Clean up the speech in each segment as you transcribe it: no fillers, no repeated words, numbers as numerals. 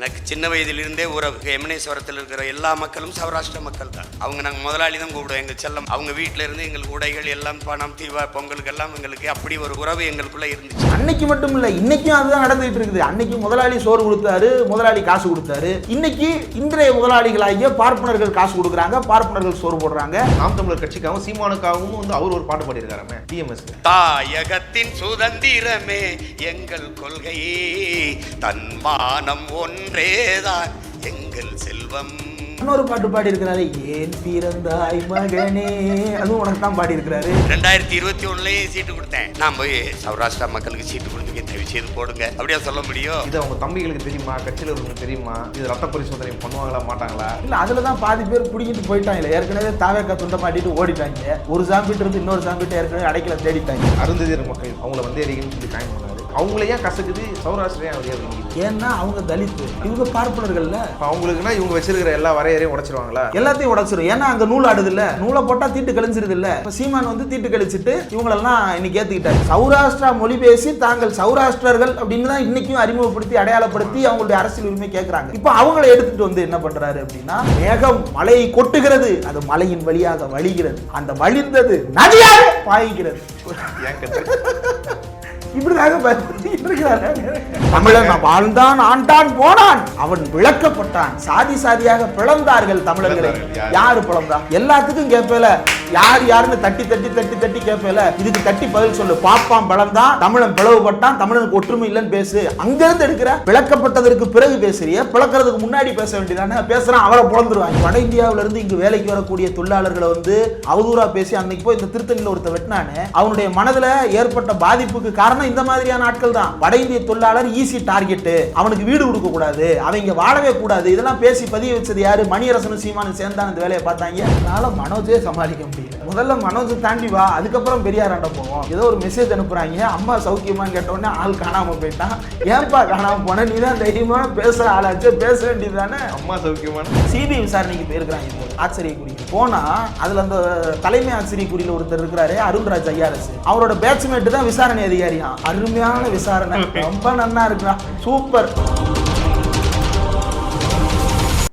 எனக்கு சின்ன வயதிலிருந்தே உறவு. எமனேஸ்வரத்தில் இருக்கிற எல்லா மக்களும் சௌராஷ்டிர மக்கள் தான். அவங்க நாங்கள் முதலாளி தான் கூப்பிடுவோம். எங்கள் செல்லம் அவங்க வீட்டில் இருந்து எங்களுக்கு உடைகள் எல்லாம், பணம், தீவா பொங்கலுக்கு எல்லாம் எங்களுக்கு அப்படி ஒரு உறவு எங்களுக்குள்ள இருந்துச்சு. அன்னைக்கு மட்டும் இல்லை, இன்னைக்கும் அதுதான் நடந்துகிட்டு இருக்குது. அன்னைக்கு முதலாளி சோறு கொடுத்தாரு, முதலாளி காசு கொடுத்தாரு. இன்னைக்கு இன்றைய முதலாளிகளாகிய பார்ப்பனர்கள் காசு கொடுக்குறாங்க, பார்ப்பனர்கள் சோறு போடுறாங்க. நாம் தமிழர் கட்சிக்காகவும் சீமானுக்காகவும் வந்து அவர் ஒரு பாட்டு பாடியிருக்காரு டிஎம்எஸ். தாயகத்தின் சுதந்திரமே எங்கள் கொள்கையே, தன்மானம் ஒன்றேதான் எங்கள் செல்வம். இன்னொரு பாட்டு பாடி இருக்கிறாரு, ஏன் பிறந்தாய் மகனே, அதுவும் உனக்கு தான் பாடி இருக்கிறாரு. 2021 சீட்டு கொடுத்தேன். நான் போய் சௌராஷ்டிரா மக்களுக்கு சீட்டு கொடுத்துங்க, தயவு செய்து போடுங்க அப்படியா சொல்ல முடியும்? இது அவங்க தம்பிகளுக்கு தெரியுமா, கட்சியில் இருக்கவங்களுக்கு தெரியுமா, இது ரத்த பரிசோதனை பண்ணுவாங்களா மாட்டாங்களா? இல்ல அதுல தான் பாதி பேர் பிடிக்கிட்டு போயிட்டாங்க. ஏற்கனவே தாவேக்கா துண்டை மாட்டிட்டு ஓடிட்டாங்க. ஒரு சாம்பிட்டு இருந்து இன்னொரு சாம்பிட்டு ஏற்கனவே அடைக்கல தேடிட்டாங்க. அருந்ததியர் மக்கள் அவங்கள வந்து எரிக்கணும்னு சொல்லி காயம் பண்ணாரு. அவங்கள ஏன் கசக்குது சௌராஷ்டிரையும் அவர் ஏன்? ஏன்னா அவங்க தலித்து, இவங்க பார்ப்பனர்கள்ல. அவங்களுக்குன்னா இவங்க வச்சிருக்கிற எல்லா வரையறையும் உடைச்சிருவாங்களா? எல்லாத்தையும் உடைச்சிரும். ஏன்னா அங்க நூல் ஆடுது இல்ல, நூலை போட்டா தீட்டு கழிஞ்சிருது இல்ல. இப்ப சீமான் வந்து தீட்டு கழிச்சிட்டு இவங்களெல்லாம் இன்னைக்கு ஏத்துக்கிட்டாரு. சௌராஷ்டிரா மொழி பேசி தாங்கள் சௌராஷ்டிரர்கள் அப்படின்னு தான் இன்னைக்கும் அறிமுகப்படுத்தி அடையாளப்படுத்தி அவங்களுடைய அரசியல் உரிமை கேட்கறாங்க. இப்ப அவங்களை எடுத்துட்டு வந்து என்ன பண்றாரு அப்படின்னா, மேகம் மலையை கொட்டுகிறது, அது மலையின் வழியாக வழிகிறது, அந்த வழிந்தது நதியாக பாய்கிறது. இப்படிதாக தமிழன் வாழ்ந்தான், ஆண்டான், போனான், அவன் விளக்கப்பட்டான். சாதி சாதியாக பிளந்தார்கள் தமிழர்களை. யாரு பிளந்தா? எல்லாத்துக்கும் கேட்பேல, யார் யாருன்னு தட்டி தட்டி தட்டி தட்டி கேட்பேல, இதுக்கு தட்டி பதில் சொல்லு. பாப்பான் பிளந்தான், தமிழன் பிளவுபட்டான், தமிழனுக்கு ஒற்றுமை இல்லைன்னு பேசு. அங்கிருந்து எடுக்கிற பிளக்கப்பட்டதற்கு பிறகு பேசுறிய, பிளக்கிறதுக்கு முன்னாடி பேச வேண்டியதானே. பேசுறான், அவரை பிளந்துருவாங்க. வட இந்தியாவில இருந்து இங்கு வேலைக்கு வரக்கூடிய தொழிலாளர்களை வந்து அவதூறா பேசி அன்னைக்கு போய் இந்த திருத்தணியில் ஒருத்த வெட்டினானே, அவனுடைய மனதுல ஏற்பட்ட பாதிப்புக்கு காரணம் இந்த மாதிரியான ஆட்கள் தான். வட இந்திய தொழிலாளர் ஈஸி டார்கெட், அவனுக்கு வீடு கொடுக்க கூடாது, அவங்க வாழவே கூடாது, இதெல்லாம் பேசி பதிய வச்சது யாரு? மணியரசனும் சீமானும் சேர்ந்தான் இந்த வேலையை பார்த்தாங்க. அதனால மனோஜே சமாளிக்க முடியல. முதல்ல மனோஜ் தாண்டி வா, அதுக்கப்புறம் பெரியாராண்ட போவோம். ஏதோ ஒரு மெசேஜ் அனுப்புறாங்க, அம்மா சௌக்கியமான்னு கேட்டோடனே ஆள் காணாம போயிட்டான். ஏன்பா காணாம போன? நீ தான் தைரியமான பேசுற ஆளாச்சு, பேச வேண்டியதுதானே. அம்மா சௌக்கியமான சிபிஐ விசாரணைக்கு போயிருக்கிறாங்க. ஆச்சரியக்குறி போனா அதுல அந்த தலைமை ஆச்சரியக்குறியில ஒருத்தர் இருக்கிறாரு, அருண்ராஜ் ஐஆர்எஸ். அவரோட பேட்ச்மேட் தான் விசாரணை அதிகாரியா. அருமையான விசாரணை, ரொம்ப நல்லா இருக்கா, சூப்பர்.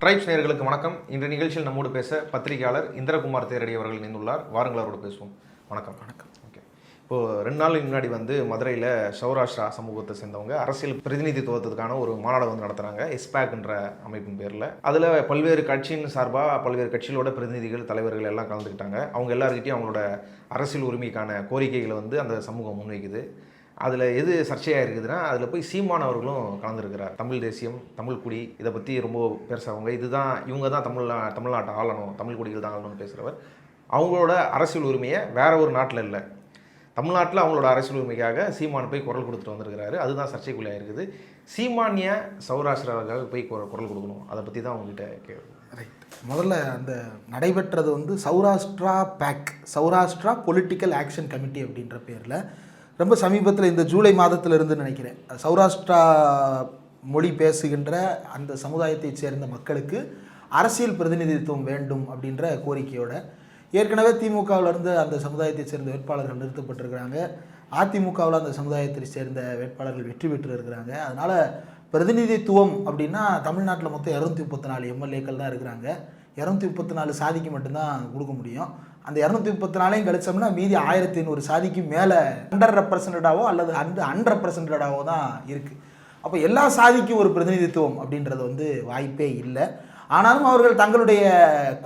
ட்ரைப்ஸ் நேயர்களுக்கு வணக்கம். இன்றைய நிகழ்ச்சியில் நம்மோடு பேச பத்திரிகையாளர் இந்திரகுமார் தேரடி அவர்கள் இணைந்துள்ளார். வாருங்கள் அவரோடு பேசுவோம். வணக்கம். வணக்கம். ஓகே, இப்போது 2 நாளுக்கு முன்னாடி வந்து மதுரையில் சௌராஷ்டிரா சமூகத்தை சேர்ந்தவங்க அரசியல் பிரதிநிதித்துவத்துக்கான ஒரு மாநாடு வந்து நடத்துகிறாங்க, எஸ்பேக்ன்ற அமைப்பின் பேரில். அதில் பல்வேறு கட்சியின் சார்பாக பல்வேறு கட்சிகளோட பிரதிநிதிகள், தலைவர்கள் எல்லாம் கலந்துக்கிட்டாங்க. அவங்க எல்லாருக்கிட்டையும் அவங்களோட அரசியல் உரிமைக்கான கோரிக்கைகளை வந்து அந்த சமூகம் முன்வைக்குது. அதில் எது சர்ச்சையாக இருக்குதுன்னா, அதில் போய் சீமான் அவர்களும் கலந்துருக்கிறார். தமிழ் தேசியம், தமிழ் குடி, இதை பற்றி ரொம்ப பேசுகிறவங்க, இதுதான் இவங்க தான் தமிழ்நாட்டை ஆளணும், தமிழ் குடிகள் தான் ஆளணும்னு பேசுகிறவர். அவங்களோட அரசியல் உரிமையை வேற ஒரு நாட்டில் இல்லை, தமிழ்நாட்டில் அவங்களோட அரசியல் உரிமைக்காக சீமான் போய் குரல் கொடுத்துட்டு வந்திருக்கிறாரு. அதுதான் சர்ச்சைக்குள்ளாக இருக்குது. சீமானிய சௌராஷ்டிராவுக்காக போய் குரல் கொடுக்கணும், அதை பற்றி தான் அவங்ககிட்ட கேட்கணும். ரைட், முதல்ல அந்த நடைபெற்றது வந்து சௌராஷ்டிரா பேக், சௌராஷ்டிரா பொலிட்டிக்கல் ஆக்ஷன் கமிட்டி அப்படின்ற பேரில் ரொம்ப சமீபத்தில் இந்த ஜூலை மாதத்தில் இருந்து நினைக்கிறேன், சௌராஷ்டிரா மொழி பேசுகின்ற அந்த சமுதாயத்தைச் சேர்ந்த மக்களுக்கு அரசியல் பிரதிநிதித்துவம் வேண்டும் அப்படின்ற கோரிக்கையோட ஏற்கனவே திமுகவிலிருந்து அந்த சமுதாயத்தைச் சேர்ந்த வேட்பாளர்கள் நிறுத்தப்பட்டிருக்கிறாங்க. அதிமுகவில் அந்த சமுதாயத்தை சேர்ந்த வேட்பாளர்கள் வெற்றி பெற்று இருக்கிறாங்க. அதனால் பிரதிநிதித்துவம் அப்படின்னா தமிழ்நாட்டில் மொத்தம் 234 எம்எல்ஏக்கள் தான் இருக்கிறாங்க. 234 சாதிக்கு மட்டும்தான் கொடுக்க முடியும். அந்த 234 கழிச்சோம்னா மீதி 1500 சாதிக்கு மேலே அண்டர் ரெப்ரசன்டடாவோ அல்லது அன்ரெப்ரசன்டடாவோ தான் இருக்குது. அப்போ எல்லா சாதிக்கும் ஒரு பிரதிநிதித்துவம் அப்படின்றது வந்து வாய்ப்பே இல்லை. ஆனாலும் அவர்கள் தங்களுடைய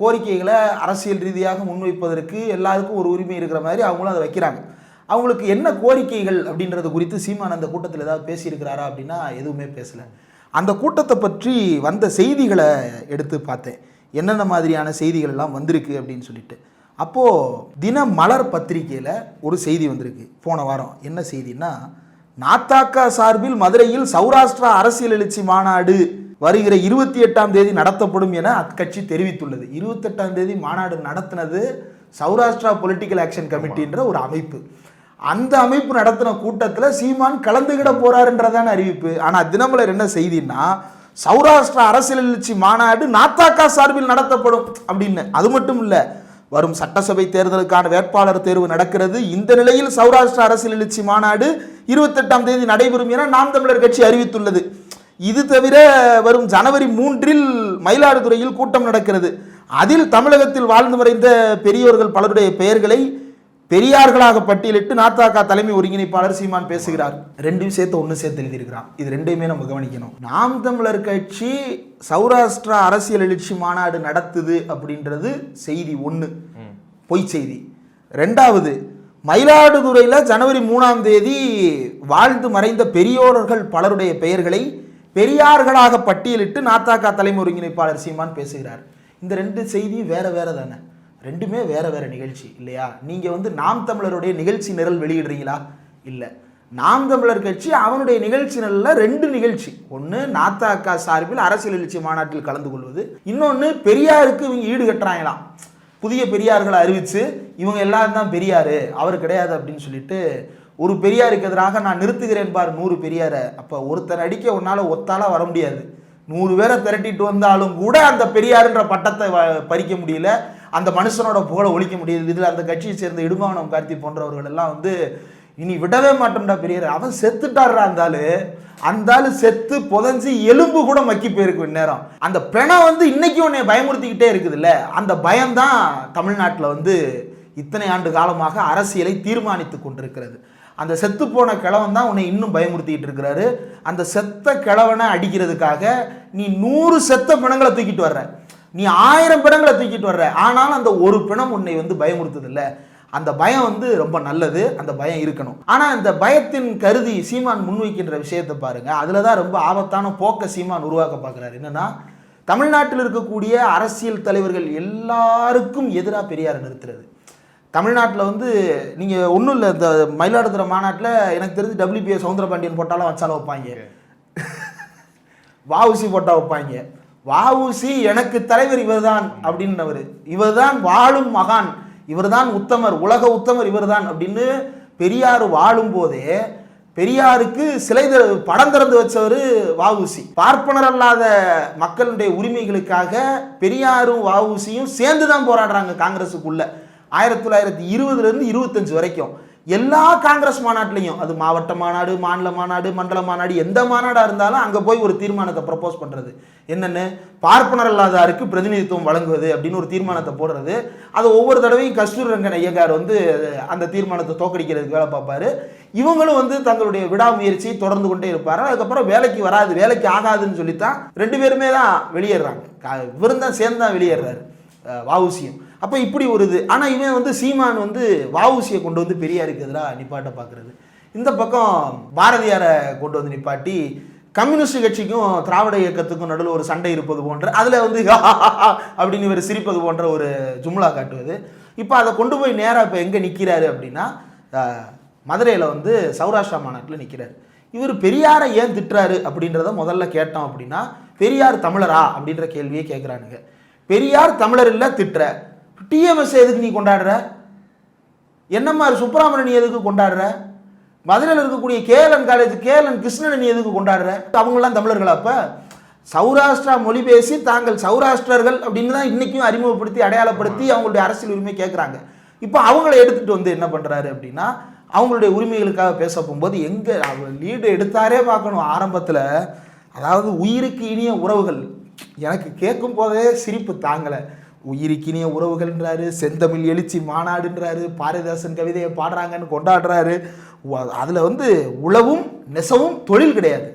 கோரிக்கைகளை அரசியல் ரீதியாக முன்வைப்பதற்கு எல்லாருக்கும் ஒரு உரிமை இருக்கிற மாதிரி அவங்களும் அதை வைக்கிறாங்க. அவங்களுக்கு என்ன கோரிக்கைகள் அப்படின்றது குறித்து சீமான் அந்த கூட்டத்தில் ஏதாவது பேசியிருக்கிறாரா அப்படின்னா எதுவுமே பேசலை. அந்த கூட்டத்தை பற்றி வந்த செய்திகளை எடுத்து பார்த்தேன், என்னென்ன மாதிரியான செய்திகள் எல்லாம் வந்திருக்கு அப்படின்னு சொல்லிட்டு. அப்போது தினமலர் பத்திரிகையில் ஒரு செய்தி வந்திருக்கு போன வாரம். என்ன செய்தின்னா, நாத்தாக்கா சார்பில் மதுரையில் சௌராஷ்டிரா அரசியல் எழுச்சி மாநாடு வருகிற 28ஆம் தேதி நடத்தப்படும் என அக்கட்சி தெரிவித்துள்ளது. 28ஆம் தேதி மாநாடு நடத்தினது சௌராஷ்டிரா பொலிட்டிக்கல் ஆக்ஷன் கமிட்டின்ற ஒரு அமைப்பு. அந்த அமைப்பு நடத்தின கூட்டத்தில் சீமான் கலந்துகிட போறாருன்றதான அறிவிப்பு. ஆனால் தினமலர் என்ன செய்தின்னா, சௌராஷ்டிரா அரசியல் எழுச்சி மாநாடு நாத்தாக்கா சார்பில் நடத்தப்படும் அப்படின்னு. அது மட்டும் இல்லை, வரும் சட்டசபை தேர்தலுக்கான வேட்பாளர் தேர்வு நடக்கிறது. இந்த நிலையில் சௌராஷ்டிரா அரசியல் எழுச்சி மாநாடு 28ஆம் தேதி நடைபெறும் என நாம் தமிழர் கட்சி அறிவித்துள்ளது. இது தவிர வரும் ஜனவரி 3 மயிலாடுதுறையில் கூட்டம் நடக்கிறது. அதில் தமிழகத்தில் வாழ்ந்து மறைந்த பெரியோர்கள் பலருடைய பெயர்களை பெரியார்களாக பட்டியலிட்டு நாத்தாக்கா தலைமை ஒருங்கிணைப்பாளர் சீமான் பேசுகிறார். 2 விஷயத்தை ஒன்று சேர்த்து எழுதியிருக்கிறான். இது 2யுமே நம்ம கவனிக்கணும். நாம் தமிழர் கட்சி சௌராஷ்டிரா அரசியல் எழுச்சி மாநாடு நடத்துது அப்படின்றது செய்தி 1, பொய் செய்தி. 2வது, மயிலாடுதுறையில் ஜனவரி 3 வாழ்ந்து மறைந்த பெரியோர்கள் பலருடைய பெயர்களை பெரியார்களாக பட்டியலிட்டு நாத்தாக்கா தலைமை ஒருங்கிணைப்பாளர் சீமான் பேசுகிறார். இந்த 2 செய்தி வேற வேற தானே, 2மே வேற வேற நிகழ்ச்சி இல்லையா? நீங்க நாம் தமிழருடைய நிகழ்ச்சி நிரல் வெளியிடுறீங்களா? இல்லை. நாம் தமிழர் கட்சி அவனுடைய நிகழ்ச்சி நிரலில் 2 நிகழ்ச்சி. ஒன்று நாத்தாக்கா சார்பில் அரசியல் எழுச்சி மாநாட்டில் கலந்து கொள்வது, இன்னொன்று பெரியாருக்கு இவங்க ஈடு கட்டுறாங்களாம். புதிய பெரியார்களை அறிவித்து இவங்க எல்லாரும் தான் பெரியார், அவர் கிடையாது அப்படின்னு சொல்லிட்டு ஒரு பெரியாருக்கு எதிராக நான் நிறுத்துகிறேன் பார் 100 பெரியாரை. அப்போ ஒருத்தர் அடிக்க உன்னால் ஒத்தால வர முடியாது. 100 பேரை திரட்டிட்டு வந்தாலும் கூட அந்த பெரியாருன்ற பட்டத்தை பறிக்க முடியல, அந்த மனுஷனோட புகழை ஒழிக்க முடியுது. இதில் அந்த கட்சியை சேர்ந்த இடுமாவனம் கார்த்தி போன்றவர்கள் எல்லாம் இனி விடவே மாட்டோம்டா பெரியார், அவன் செத்துட்டாடுறா, அந்த ஆளு செத்து புதஞ்சு எலும்பு கூட மக்கி போயிருக்கு நேரம். அந்த பிணம் இன்னைக்கு உன்னை பயமுறுத்திக்கிட்டே இருக்குதுல்ல, அந்த பயம்தான் தமிழ்நாட்டில் இத்தனை ஆண்டு காலமாக அரசியலை தீர்மானித்து கொண்டிருக்கிறது. அந்த செத்து போன கிழவன் தான் உன்னை இன்னும் பயமுறுத்திக்கிட்டு இருக்கிறாரு. அந்த செத்த கிழவனை அடிக்கிறதுக்காக நீ 100 செத்த பிணங்களை தூக்கிட்டு வர்ற, நீ 1000 பிணங்களை தூக்கிட்டு வர்ற, ஆனாலும் அந்த ஒரு பிணம் உன்னை பயமுறுத்துது இல்லை. அந்த பயம் ரொம்ப நல்லது, அந்த பயம் இருக்கணும். ஆனால் இந்த பயத்தின் கருதி சீமான் முன்வைக்கின்ற விஷயத்தை பாருங்க, அதில் தான் ரொம்ப ஆபத்தான போக்க சீமான் உருவாக்க பார்க்குறாரு. என்னன்னா, தமிழ்நாட்டில் இருக்கக்கூடிய அரசியல் தலைவர்கள் எல்லாருக்கும் எதிராக பெரியாரை நிறுத்துறது. தமிழ்நாட்டில் நீங்கள் ஒன்றும் இல்லை, இந்த மயிலாடுதுறை மாநாட்டில் எனக்கு தெரிஞ்சு WPA சவுந்தரபாண்டியன் போட்டாலும் வச்சாலும் வைப்பாங்க, வஉசி போட்டா வைப்பாங்க. வஉசி எனக்கு தலைவர் இவர்தான் அப்படின்றவர், இவர்தான் வாழும் மகான், இவர்தான் உத்தமர், உலக உத்தமர் இவர்தான் அப்படின்னு பெரியார் வாழும் போதே பெரியாருக்கு சிலை படம் திறந்து வச்சவர் வஉசி. பார்ப்பனர் அல்லாத மக்களுடைய உரிமைகளுக்காக பெரியாரும் வஉசியும் சேர்ந்து தான் போராடுறாங்க காங்கிரஸுக்குள்ள. 1920 25 வரைக்கும் எல்லா காங்கிரஸ் மாநாட்டிலையும், அது மாவட்ட மாநாடு, மாநில மாநாடு, மண்டல மாநாடு, எந்த மாநாடாக இருந்தாலும் அங்கே போய் ஒரு தீர்மானத்தை ப்ரப்போஸ் பண்ணுறது. என்னென்னு, பார்ப்பனர் அல்லாதாருக்கு பிரதிநிதித்துவம் வழங்குவது அப்படின்னு ஒரு தீர்மானத்தை போடுறது. அது ஒவ்வொரு தடவையும் கஸ்தூரி ரங்கன் ஐயங்கார் அந்த தீர்மானத்தை தோக்கடிக்கிறதுக்கு வேலை பார்ப்பார். இவங்களும் தங்களுடைய விடாமுயற்சியை தொடர்ந்து கொண்டே இருப்பார். அதுக்கப்புறம் வேலைக்கு வராது, வேலைக்கு ஆகாதுன்னு சொல்லித்தான் 2 பேருமே தான் வெளியேறாங்க. இவரும் தான் சேர்ந்து தான் வெளியேறாரு, வஉசியும். அப்போ இப்படி ஒரு இது. ஆனால் இவன் சீமான் வஉசியை கொண்டு பெரியாருக்கு எதிராக நிப்பாட்ட பார்க்குறது. இந்த பக்கம் பாரதியாரை கொண்டு நிப்பாட்டி கம்யூனிஸ்ட் கட்சிக்கும் திராவிட இயக்கத்துக்கும் நடுவில் ஒரு சண்டை இருப்பது போன்ற, அதில் அப்படின்னு இவர் சிரிப்பது போன்ற ஒரு ஜும்லா காட்டுவது. இப்போ அதை கொண்டு போய் நேராக இப்போ எங்கே நிற்கிறாரு அப்படின்னா, மதுரையில் சௌராஷ்டிரா மாநாட்டில் நிற்கிறாரு. இவர் பெரியாரை ஏன் திட்டுறாரு அப்படின்றத முதல்ல கேட்டோம். அப்படின்னா, பெரியார் தமிழரா அப்படின்ற கேள்வியை கேட்குறானுங்க. பெரியார் தமிழர் இல்லை, திட்டுற. டிஎம்எஸ் எதுக்கு நீ கொண்டாடுற? என்னம்மாரு சுப்பிரமணியன் நீ எதுக்கு கொண்டாடுற? மதுரையில் இருக்கக்கூடிய கேஎல்என் காலேஜ் கேஎல்என் கிருஷ்ணன் நீ எதுக்கு கொண்டாடுற? அவங்களாம் தமிழர்களா? அப்போ சௌராஷ்டிரா மொழி பேசி தாங்கள் சௌராஷ்டிரர்கள் அப்படின்னு தான் இன்றைக்கும் அறிமுகப்படுத்தி அடையாளப்படுத்தி அவங்களுடைய அரசியல் உரிமை கேட்குறாங்க. இப்போ அவங்கள எடுத்துகிட்டு என்ன பண்ணுறாரு அப்படின்னா, அவங்களுடைய உரிமைகளுக்காக பேச போகும்போது எங்கே அவர் லீடு எடுத்தாரே பார்க்கணும். ஆரம்பத்தில் அதாவது உயிருக்கு இனிய உறவுகள், எனக்கு கேட்கும் போதே சிரிப்பு தாங்கலை. உயிருக்கினிய உறவுகள்ன்றாரு, செந்தமிழ் எழுச்சி மாநாடுன்றாரு, பாரதிதாசன் கவிதையை பாடுறாங்கன்னு கொண்டாடுறாரு. அதில் உழவும் நெசவும் தொழில் கிடையாது,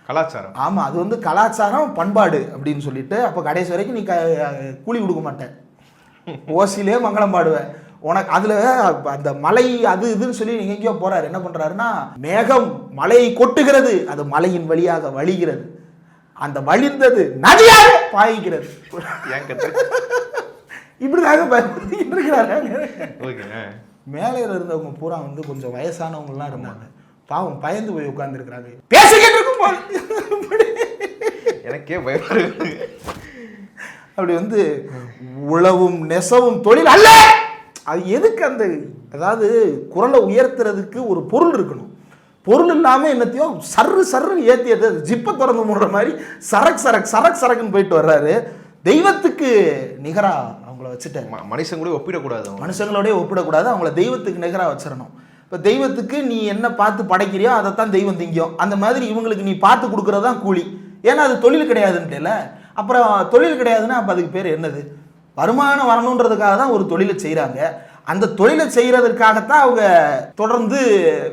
கலாச்சாரம். ஆமாம், அது கலாச்சாரம் பண்பாடு அப்படின்னு சொல்லிட்டு, அப்போ கடைசி வரைக்கும் நீ கூலி கொடுக்க மாட்டேன், ஓசிலே மங்களம் பாடுவேன் உனக்கு. அதில் அந்த மலை அது இதுன்னு சொல்லி நீங்கள் எங்கேயோ போகிறாரு. என்ன பண்ணுறாருன்னா, மேகம் மலையை கொட்டுகிறது, அது மலையின் வழியாக வழிகிறது, அந்த வழிந்தது நதியாக பாய்கிறது. இப்படிதாக பயன்படுத்திக்கிட்டு இருக்கிறாங்க. மேலே இருந்தவங்க பூரா கொஞ்சம் வயசானவங்கலாம் இருந்தாங்க. பாவம் பயந்து போய் உட்கார்ந்துருக்கிறாங்க. பேசிக்கிட்டு இருக்கும் எனக்கே பயம். அப்படி உழவும் நெசவும் தொழில் அல்ல. அது எதுக்கு அதாவது குரலை உயர்த்துறதுக்கு ஒரு பொருள் இருக்கணும். பொருள் இல்லாமல் என்னத்தையோ சர்ன்னு ஏற்றியது ஜிப்பை திறந்து மூடுற மாதிரி சரக்குன்னு போயிட்டு வர்றாரு. தெய்வத்துக்கு நிகராக அவங்கள வச்சுட்டாரு. மனுஷங்களோட ஒப்பிடக்கூடாது, மனுஷங்களோடய ஒப்பிடக்கூடாது, அவங்கள தெய்வத்துக்கு நிகராக வச்சிடணும். இப்போ தெய்வத்துக்கு நீ என்ன பார்த்து படைக்கிறியோ அதைத்தான் தெய்வம் திங்கும். அந்த மாதிரி இவங்களுக்கு நீ பார்த்து கொடுக்குறது தான் கூலி. ஏன்னா அது தொழில் கிடையாதுன்ட்டுல. அப்புறம் தொழில் கிடையாதுன்னா அப்போ அதுக்கு பேர் என்னது? வருமானம் வரணுன்றதுக்காக தான் ஒரு தொழிலை செய்கிறாங்க. அந்த தொழிலை செய்கிறதுக்காகத்தான் அவங்க தொடர்ந்து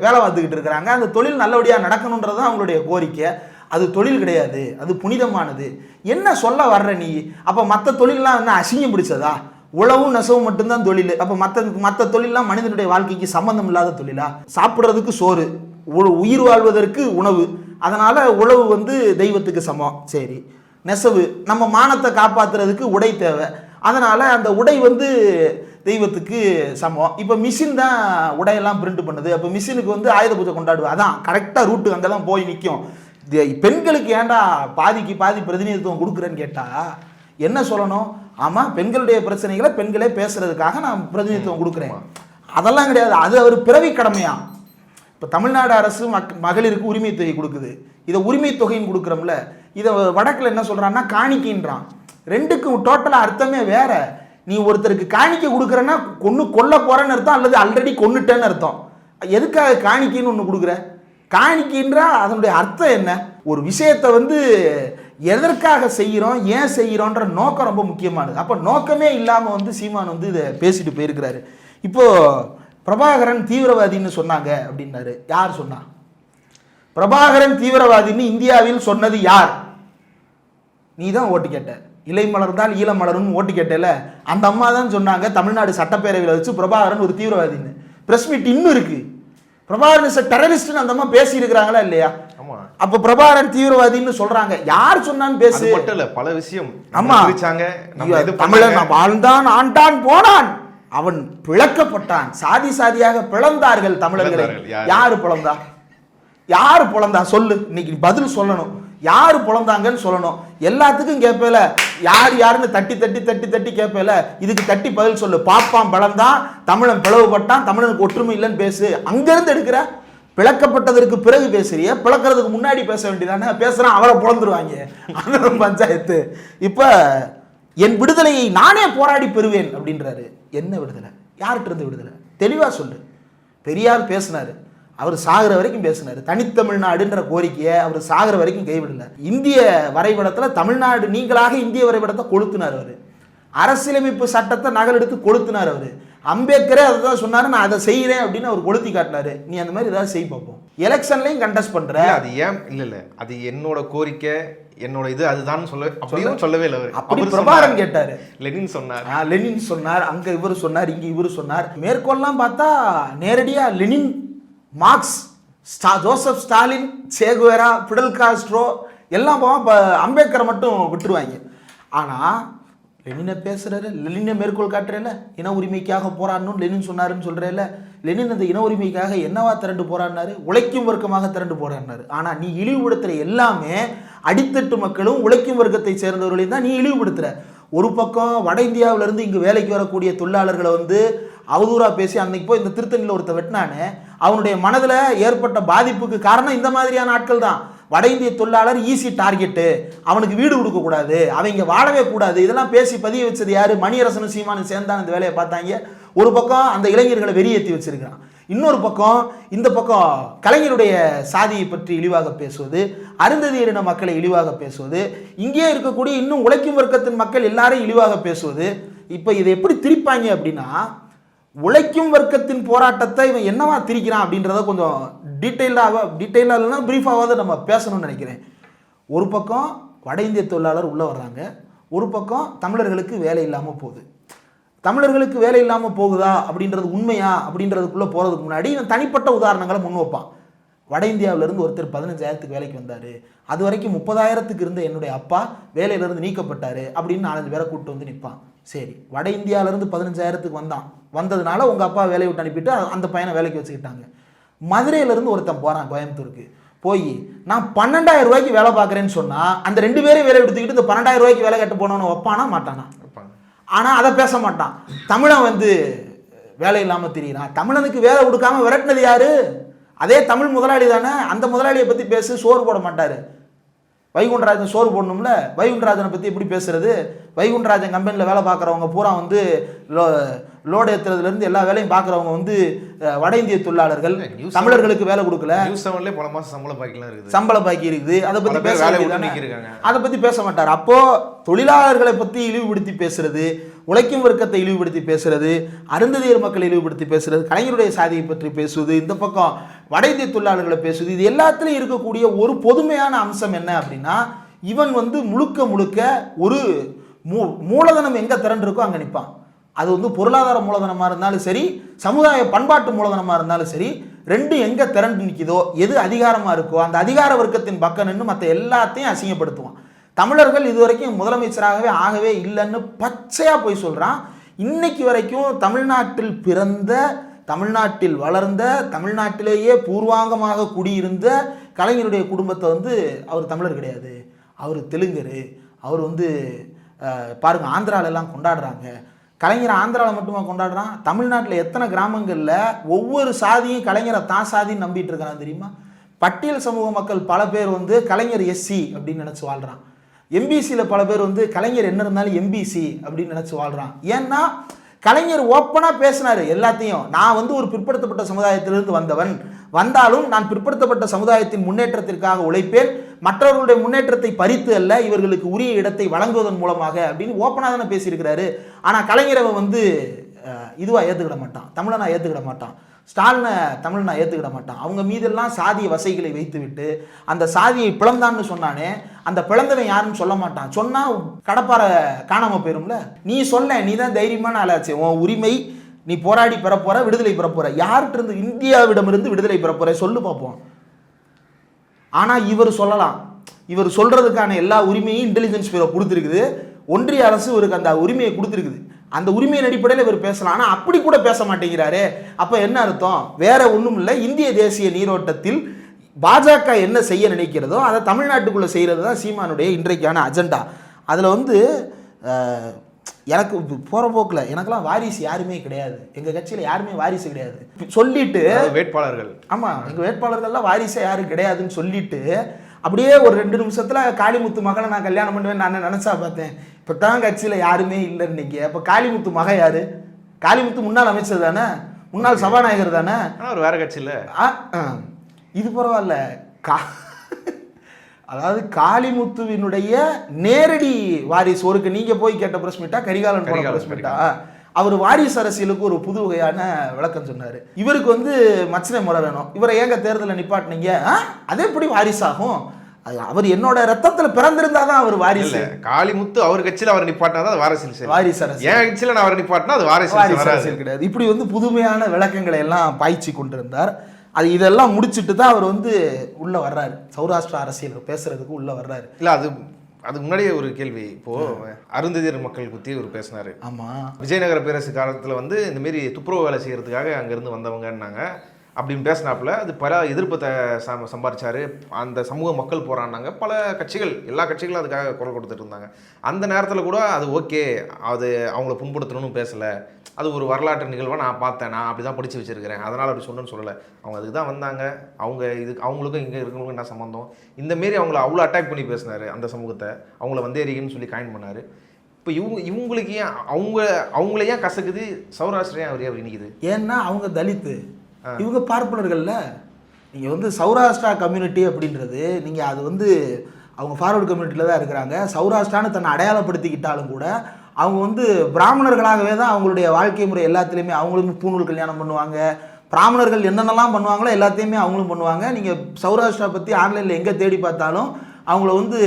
வேலை பார்த்துக்கிட்டு இருக்கிறாங்க. அந்த தொழில் நல்லபடியாக நடக்கணுன்றது தான் அவங்களுடைய கோரிக்கை. அது தொழில் கிடையாது, அது புனிதமானது. என்ன சொல்ல வர்ற நீ? அப்போ மற்ற தொழிலெலாம் என்ன அசிங்கம் பிடிச்சதா? உழவும் நெசவும் மட்டும்தான் தொழில். அப்போ மற்ற தொழிலெலாம் மனிதனுடைய வாழ்க்கைக்கு சம்பந்தம் இல்லாத தொழிலா? சாப்பிட்றதுக்கு சோறு, உயிர் வாழ்வதற்கு உணவு, அதனால் உழவு வந்து தெய்வத்துக்கு சமம். சரி, நெசவு நம்ம மானத்தை காப்பாற்றுறதுக்கு உடை தேவை, அதனால் அந்த உடை வந்து தெய்வத்துக்கு சமம். இப்போ மிஷின் தான் உடையெல்லாம் பிரிண்ட் பண்ணுது. அப்போ மிஷினுக்கு வந்து ஆயுத பூஜை கொண்டாடுவோம். அதான் கரெக்டாக ரூட்டு அங்கே தான் போய் நிற்கும். பெண்களுக்கு ஏன்டா பாதிக்கு பாதி பிரதிநிதித்துவம் கொடுக்குறேன்னு கேட்டால் என்ன சொல்லணும்? ஆமாம், பெண்களுடைய பிரச்சனைகளை பெண்களே பேசுறதுக்காக நான் பிரதிநிதித்துவம் கொடுக்குறேன். அதெல்லாம் கிடையாது, அது அவர் பிறவி கடமையா. இப்போ தமிழ்நாடு அரசு மகளிருக்கு உரிமை தொகை கொடுக்குது. இதை உரிமை தொகைன்னு கொடுக்குறோம்ல, இதை வடக்கில் என்ன சொல்கிறான்னா காணிக்கின்றான். ரெண்டுக்கும் டோட்டலாக அர்த்தமே வேற. நீ ஒருத்தருக்கு காணிக்கை கொடுக்குறேன்னா கொல்ல போகிறேன்னு அர்த்தம், அல்லது ஆல்ரெடி கொன்னுட்டேன்னு அர்த்தம். எதுக்காக காணிக்கைன்னு ஒன்று கொடுக்குற? காணிக்கின்றா அதனுடைய அர்த்தம் என்ன? ஒரு விஷயத்தை வந்து எதற்காக செய்கிறோம், ஏன் செய்கிறோன்ற நோக்கம் ரொம்ப முக்கியமானது. அப்போ நோக்கமே இல்லாமல் வந்து சீமான் வந்து இதை பேசிட்டு போயிருக்கிறாரு. இப்போது பிரபாகரன் தீவிரவாதின்னு சொன்னாங்க அப்படின்னாரு. யார் சொன்னா? பிரபாகரன் தீவிரவாதின்னு இந்தியாவில் சொன்னது யார்? நீ தான் ஓட்டு கேட்ட. இலை மலர்ந்தால் ஈழ மலரும்னு ஓட்டு கேட்டல, அந்த அம்மா தான் சொன்னாங்க தமிழ்நாடு சட்டப்பேரவையில் வச்சு பிரபாகரன் ஒரு தீவிரவாதின்னு. பிரஸ் மீட் இன்னும் இருக்கு. பிரபாகரன் டெரரிஸ்ட்னு அந்த அம்மா பேசி இருக்கிறாங்களா இல்லையா? அப்ப பிரபாகரன் தீவிரவாதின்னு சொல்றாங்க. யார் சொன்னான்னு பேசு. மட்டும் இல்ல, பல விஷயம். ஆமா, தமிழன் வாழ்ந்தான், ஆண்டான், போனான், அவன் பிளக்கப்பட்டான், சாதி சாதியாக பிளந்தார்கள் தமிழர்களை. யாரு பிளந்தா? யாரு பிளந்தா சொல்லு. இன்னைக்கு பதில் சொல்லணும். யாரு பிளந்தாங்கன்னு சொல்லணும். எல்லாத்துக்கும் கேட்பேல, யார் யாருன்னு தட்டி தட்டி தட்டி தட்டி கேட்பேல, இதுக்கு தட்டி பதில் சொல்லு. பாப்பான் பிளந்தான், தமிழன் பிளவுபட்டான், தமிழனுக்கு ஒற்றுமை இல்லைன்னு பேசு. அங்கிருந்து எடுக்கிற. பிளக்கப்பட்டதற்கு பிறகு பேசுறிய, பிளக்கிறதுக்கு முன்னாடி பேச வேண்டியதானே? பேசுறான், அவரை பிளந்துருவாங்க. அது பஞ்சாயத்து. இப்ப என் விடுதலையை நானே போராடி பெறுவேன் அப்படின்றாரு. என்ன விடுதலை? யார்கிட்ட இருந்து விடுதலை? தெளிவா சொல்லு. பெரியார் பேசினாரு, அவர் சாகிற வரைக்கும் பேசினார். தனித்தமிழ்நாடுன்ற கோரிக்கையை அவர் சாகிற வரைக்கும் கைவிடல. இந்திய வரைபடத்தில் தமிழ்நாடு நீங்களாக இந்திய வரைபடத்தை கொளுத்தினார் அவர். அரசியலமைப்பு சட்டத்தை நகல் எடுத்து கொளுத்தினார் அவர். அம்பேத்கரே அதை தான் சொன்னார், நான் அதை செய்கிறேன் அப்படின்னு அவர் கொளுத்தி காட்டினாரு. நீ அந்த மாதிரி ஏதாவது செய் பார்ப்போம். எலெக்ஷன்லையும் கண்டெஸ்ட் பண்ற. அது ஏன் இல்லை அது என்னோட கோரிக்கை, என்னோட இது அதுதான் சொல்லவே இல்லை. அப்படி பிரபாகரன் கேட்டாரு. லெனின் சொன்னார், லெனின் சொன்னார், அங்க இவர் சொன்னார், இங்க இவர் சொன்னார். மேற்கொள்ளலாம் பார்த்தா நேரடியா Lenin, Marx, Joseph Stalin, Che Guevara, Fidel Castro எல்லாம் அம்பேத்கரை மட்டும் விட்டுருவாங்க. ஆனால் லெனினை பேசுறாரு, லெனினை மேற்கோள் காட்டுறேல, இன உரிமைக்காக போராடணும்னு லெனின் சொன்னாருன்னு சொல்கிறேல. லெனின் அந்த இன உரிமைக்காக என்னவா திரண்டு போராடினாரு? உழைக்கும் வர்க்கமாக திரண்டு போராடினாரு. ஆனால் நீ இழிவுபடுத்துகிற எல்லாமே அடித்தட்டு மக்களும் உழைக்கும் வர்க்கத்தை சேர்ந்தவர்களையும் தான் நீ இழிவுபடுத்துகிற. ஒரு பக்கம் வட இந்தியாவிலேருந்து இங்கே வேலைக்கு வரக்கூடிய தொழிலாளர்களை வந்து அவதூறாக பேசி அன்னைக்கு போய் இந்த திருத்தணியில் ஒருத்த வெட்டினானே, அவனுடைய மனதில் ஏற்பட்ட பாதிப்புக்கு காரணம் இந்த மாதிரியான ஆட்கள் தான். வட இந்திய தொழிலாளர் ஈஸி டார்கெட்டு, அவனுக்கு வீடு கொடுக்கக்கூடாது, அவங்க வாழவே கூடாது, இதெல்லாம் பேசி பதிய வச்சது யாரு? மணியரசனும் சீமானும் சேர்ந்தான் இந்த வேலையை பார்த்தாங்க. ஒரு பக்கம் அந்த இளைஞர்களை வெறியேற்றி வச்சிருக்கிறான், இன்னொரு பக்கம் இந்த பக்கம் கலைஞருடைய சாதியை பற்றி இழிவாக பேசுவது, அருந்ததியரின மக்களை இழிவாக பேசுவது, இங்கே இருக்கக்கூடிய இன்னும் உழைக்கும் வர்க்கத்தின் மக்கள் எல்லாரையும் இழிவாக பேசுவது. இப்போ இதை எப்படி திரிப்பாங்க அப்படின்னா, உழைக்கும் வர்க்கத்தின் போராட்டத்தை இவன் என்னவா திரிக்கிறான் அப்படின்றத கொஞ்சம் டீட்டெயிலாக இல்லைன்னா பிரீஃபாவது நம்ம பேசணும்னு நினைக்கிறேன். ஒரு பக்கம் வட இந்திய தொழிலாளர் உள்ளே வர்றாங்க, ஒரு பக்கம் தமிழர்களுக்கு வேலை இல்லாமல் போகுது. தமிழர்களுக்கு வேலை இல்லாமல் போகுதா அப்படின்றது உண்மையா அப்படின்றதுக்குள்ளே போகிறதுக்கு முன்னாடி இவன் தனிப்பட்ட உதாரணங்களை முன் வைப்பான். வட இந்தியாவிலேருந்து ஒருத்தர் 15,000க்கு வேலைக்கு வந்தார், அது வரைக்கும் 30,000க்கு இருந்த என்னுடைய அப்பா வேலையிலேருந்து நீக்கப்பட்டார் அப்படின்னு 4-5 பேரை கூப்பிட்டு வந்து நிற்பான். சரி, வட இந்தியாவிலேருந்து 15,000க்கு வந்ததுனால உங்கள் அப்பா வேலையை விட்டு அனுப்பிட்டு அந்த பையனை வேலைக்கு வச்சுக்கிட்டாங்க. மதுரையிலேருந்து ஒருத்தன் போகிறான் கோயம்புத்தூருக்கு, போய் நான் 12,000 ரூபாய்க்கு வேலை பார்க்குறேன்னு சொன்னால் அந்த 2 பேரையும் வேலை எடுத்துக்கிட்டு இந்த 12,000 ரூபாய்க்கு வேலை கட்ட போனவனு வைப்பானா மாட்டானா? ஆனால் அதை பேச மாட்டான். தமிழன் வந்து வேலை இல்லாமல் தெரியுறான், தமிழனுக்கு வேலை கொடுக்காம விரட்டினது யாரு? அதே தமிழ் முதலாளி தானே. அந்த முதலாளியை பற்றி பேசு, சோறு போட மாட்டார். வைகுண்டராஜன் சோறு போடணும்ல, வைகுண்டராஜனை பற்றி எப்படி பேசுறது? வைகுண்டராஜன் கம்பெனியில் வேலை பார்க்குறவங்க பூரா வந்து லோடு ஏற்றுறதுலேருந்து எல்லா வேலையும் பார்க்குறவங்க வந்து வட இந்திய தொழிலாளர்கள், தமிழர்களுக்கு வேலை கொடுக்கல. நியூஸ் 7ல பல மாதம் சம்பள பாக்கிலாம் இருக்குது, சம்பள பாக்கி இருக்குது. அதை பற்றி அதை பற்றி பேச மாட்டார். அப்போ தொழிலாளர்களை பற்றி இழிவுபடுத்தி பேசுறது, உழைக்கும் வர்க்கத்தை இழிவுபடுத்தி பேசுறது, அருந்ததியர் மக்களை இழிவுபடுத்தி பேசுறது, கலைஞருடைய சாதியை பற்றி பேசுவது, இந்த பக்கம் வட இந்திய தொழிலாளர்களை பேசுவது, இது எல்லாத்துலேயும் இருக்கக்கூடிய ஒரு பொதுமையான அம்சம் என்ன அப்படின்னா, இவன் வந்து முழுக்க முழுக்க ஒரு மூலதனம் எங்கே திரண்டிருக்கோ அங்கே நிற்பான். அது வந்து பொருளாதார மூலதனமாக இருந்தாலும் சரி, சமுதாய பண்பாட்டு மூலதனமாக இருந்தாலும் சரி, ரெண்டும் எங்கே திரண்டு நிற்கிதோ, எது அதிகாரமாக இருக்கோ அந்த அதிகார வர்க்கத்தின் பக்கம் நின்று மற்ற எல்லாத்தையும் அசிங்கப்படுத்துவான். தமிழர்கள் இதுவரைக்கும் முதலமைச்சராகவே ஆகவே இல்லைன்னு பச்சையாக போய் சொல்கிறான். இன்னைக்கு வரைக்கும் தமிழ்நாட்டில் பிறந்த, தமிழ்நாட்டில் வளர்ந்த, தமிழ்நாட்டிலேயே பூர்வாங்கமாக குடியிருந்த கலைஞருடைய குடும்பத்தை வந்து அவர் தமிழர் கிடையாது, அவர் தெலுங்கர். அவர் வந்து பாருங்க, ஆந்திராவிலெல்லாம் கொண்டாடுறாங்க. கலைஞரை ஆந்திராவில் மட்டுமா கொண்டாடுறான்? தமிழ்நாட்டில் எத்தனை கிராமங்களில் ஒவ்வொரு சாதியும் கலைஞரை தான் சாதின்னு நம்பிட்டு இருக்கிறான் தெரியுமா? பட்டியல் சமூக மக்கள் பல பேர் வந்து கலைஞர் எஸ்சி அப்படின்னு நினச்சி வாழ்கிறான். எம்பிசியில் பல பேர் வந்து கலைஞர் என்ன இருந்தாலும் எம்பிசி அப்படின்னு நினச்சி வாழ்கிறான். ஏன்னா கலைஞர் ஓப்பனாக பேசினார் எல்லாத்தையும். நான் வந்து ஒரு பிற்படுத்தப்பட்ட சமுதாயத்திலிருந்து வந்தவன், வந்தாலும் நான் பிற்படுத்தப்பட்ட சமுதாயத்தின் முன்னேற்றத்திற்காக உழைப்பேன், மற்றவர்களுடைய முன்னேற்றத்தை பறித்து அல்ல, இவர்களுக்கு உரிய இடத்தை வழங்குவதன் மூலமாக அப்படின்னு ஓப்பனாக தானே பேசியிருக்கிறாரு. ஆனால் கலைஞரை வந்து இதுவாக ஏற்றுக்கிட மாட்டான், தமிழனா ஏற்றுக்கிட மாட்டான், ஸ்டாலினை தமிழனா ஏற்றுக்கிட மாட்டான். அவங்க மீதெல்லாம் சாதிய வசைகளை வைத்து விட்டு அந்த சாதியை பிளந்தான்னு சொன்னானே, அந்த பிளந்தவன் யாருன்னு சொல்ல மாட்டான். சொன்னால் கடப்பாறை காணாமல் போயிரும்ல. நீ சொல்ல, நீ தான் தைரியமான ஆளாச்சு, உன் உரிமை, நீ போராடி பெறப்போற, விடுதலை பெறப்போற. யார்கிட்ட இருந்து? இந்தியாவிடமிருந்து விடுதலை பெறப்போற சொல்லு பார்ப்போம். ஆனால் இவர் சொல்லலாம். இவர் சொல்றதுக்கான எல்லா உரிமையும் இன்டெலிஜென்ஸ் பியூரோ கொடுத்துருக்குது. ஒன்றிய அரசு இவருக்கு அந்த உரிமையை கொடுத்துருக்குது. அந்த உரிமையின் அடிப்படையில் இவர் பேசலாம். ஆனால் அப்படி கூட பேச மாட்டேங்கிறாரு. அப்போ என்ன அர்த்தம்? வேற ஒன்றும் இல்லை. இந்திய தேசிய நீரோட்டத்தில் பாஜக என்ன செய்ய நினைக்கிறதோ அதை தமிழ்நாட்டுக்குள்ளே செய்கிறது தான் சீமானுடைய இன்றைக்கான அஜெண்டா. அதில் வந்து எனக்கு போகிற போக்கில் எனக்கெல்லாம் வாரிசு யாருமே கிடையாது, எங்கள் கட்சியில் யாருமே வாரிசு கிடையாது சொல்லிட்டு, வேட்பாளர்கள், ஆமாம் எங்கள் வேட்பாளர்கள்லாம் வாரிசே யாரும் கிடையாதுன்னு சொல்லிட்டு, அப்படியே ஒரு 2 நிமிஷத்தில் காளிமுத்து மகளை நான் கல்யாணம் பண்ணுவேன் நான் நினச்சா பார்த்தேன். இப்போ தான் கட்சியில் யாருமே இல்லைன்னு நீங்கள். அப்போ காளிமுத்து மகன் யார்? காளிமுத்து முன்னாள் அமைச்சர் தானே, முன்னாள் சபாநாயகர் தானே, ஒரு வேற கட்சியில். இது பரவாயில்ல. அதாவது காளிமுத்துவினுடைய நேரடி வாரிசு. ஒருக்கு நீங்கள் போய் கேட்ட பிரஸ் மீட்டா, கரிகாலன் போன பிரஸ் மீட்டா, அவர் வாரிசு அரசியலுக்கு ஒரு புது வகையான விளக்கம் சொன்னார். இவருக்கு வந்து மச்சனை முறை வேணும், இவரை ஏங்க தேர்தலில் நிப்பாட்டினீங்க? அதே எப்படி வாரிசாகும்? அவர் என்னோட ரத்தத்தில் பிறந்திருந்தா தான் அவர் வாரிசு. காளிமுத்து அவர் கட்சியில் அவர் நிப்பாட்டினா தான் வாரிசு அரசு. என் கட்சியில் நான் அவர் நிப்பாட்டினா அது வாரிசு அரசியல் கிடையாது. இப்படி வந்து புதுமையான விளக்கங்களை எல்லாம் பாய்ச்சி கொண்டிருந்தார். அது இதெல்லாம் முடிச்சுட்டு தான் அவர் வந்து உள்ளே வர்றாரு, சௌராஷ்டிரா அரசியல் பேசுறதுக்கு உள்ளே வர்றாரு. இல்லை, அதுக்கு முன்னாடியே ஒரு கேள்வி. இப்போ அருந்ததியர் மக்கள் பற்றி ஒரு பேசினாரு. ஆமாம், விஜயநகர பேரரசு காலத்தில் வந்து இந்த மாரி துப்புரவு வேலை செய்யறதுக்காக அங்கேருந்து வந்தவங்கன்னாங்க. அப்படின்னு பேசினாப்புல அது பல எதிர்ப்பை சம்பாதிச்சாரு. அந்த சமூக மக்கள் போராடினாங்க. பல கட்சிகள், எல்லா கட்சிகளும் அதுக்காக குரல் கொடுத்துட்டு இருந்தாங்க. அந்த நேரத்தில் கூட அது ஓகே, அது அவங்கள புண்படுத்தணும்னு பேசலை, அது ஒரு வரலாற்று நிகழ்வாக நான் பார்த்தேன், நான் அப்படி தான் படித்து வச்சுருக்கிறேன், அதனால் அப்படி சொன்னேன்னு சொல்லலை. அவங்க அதுக்கு தான் வந்தாங்க, அவங்க இதுக்கு அவங்களுக்கும் இங்கே இருக்கிறவங்களுக்கும் என்ன சம்மந்தம், இந்தமாரி அவங்கள அவ்வளோ அட்டாக் பண்ணி பேசினார். அந்த சமூகத்தை அவங்கள வந்தேரிகன்னு சொல்லி காயின் பண்ணார். இப்போ இவங்களுக்கு ஏன் அவங்கள ஏன் கசக்குது? சௌராஷ்டிரா அவரே அப்படி நிற்குது. ஏன்னா அவங்க தலித்து, இவங்க பார்ப்பனர்கள்ல. நீங்கள் வந்து சௌராஷ்டிரா கம்யூனிட்டி அப்படின்றது, நீங்கள் அது வந்து அவங்க ஃபார்வர்டு கம்யூனிட்டியில் தான் இருக்கிறாங்க. சௌராஷ்டிரான்னு தன்னை அடையாளப்படுத்திக்கிட்டாலும் கூட அவங்க வந்து பிராமணர்களாகவே தான் அவங்களுடைய வாழ்க்கை முறை எல்லாத்துலேயுமே. அவங்களும் பூணூல் கல்யாணம் பண்ணுவாங்க, பிராமணர்கள் என்னென்னலாம் பண்ணுவாங்களோ எல்லாத்தையுமே அவங்களும் பண்ணுவாங்க. நீங்கள் சௌராஷ்டிரா பற்றி ஆன்லைனில் எங்கே தேடி பார்த்தாலும் அவங்கள வந்து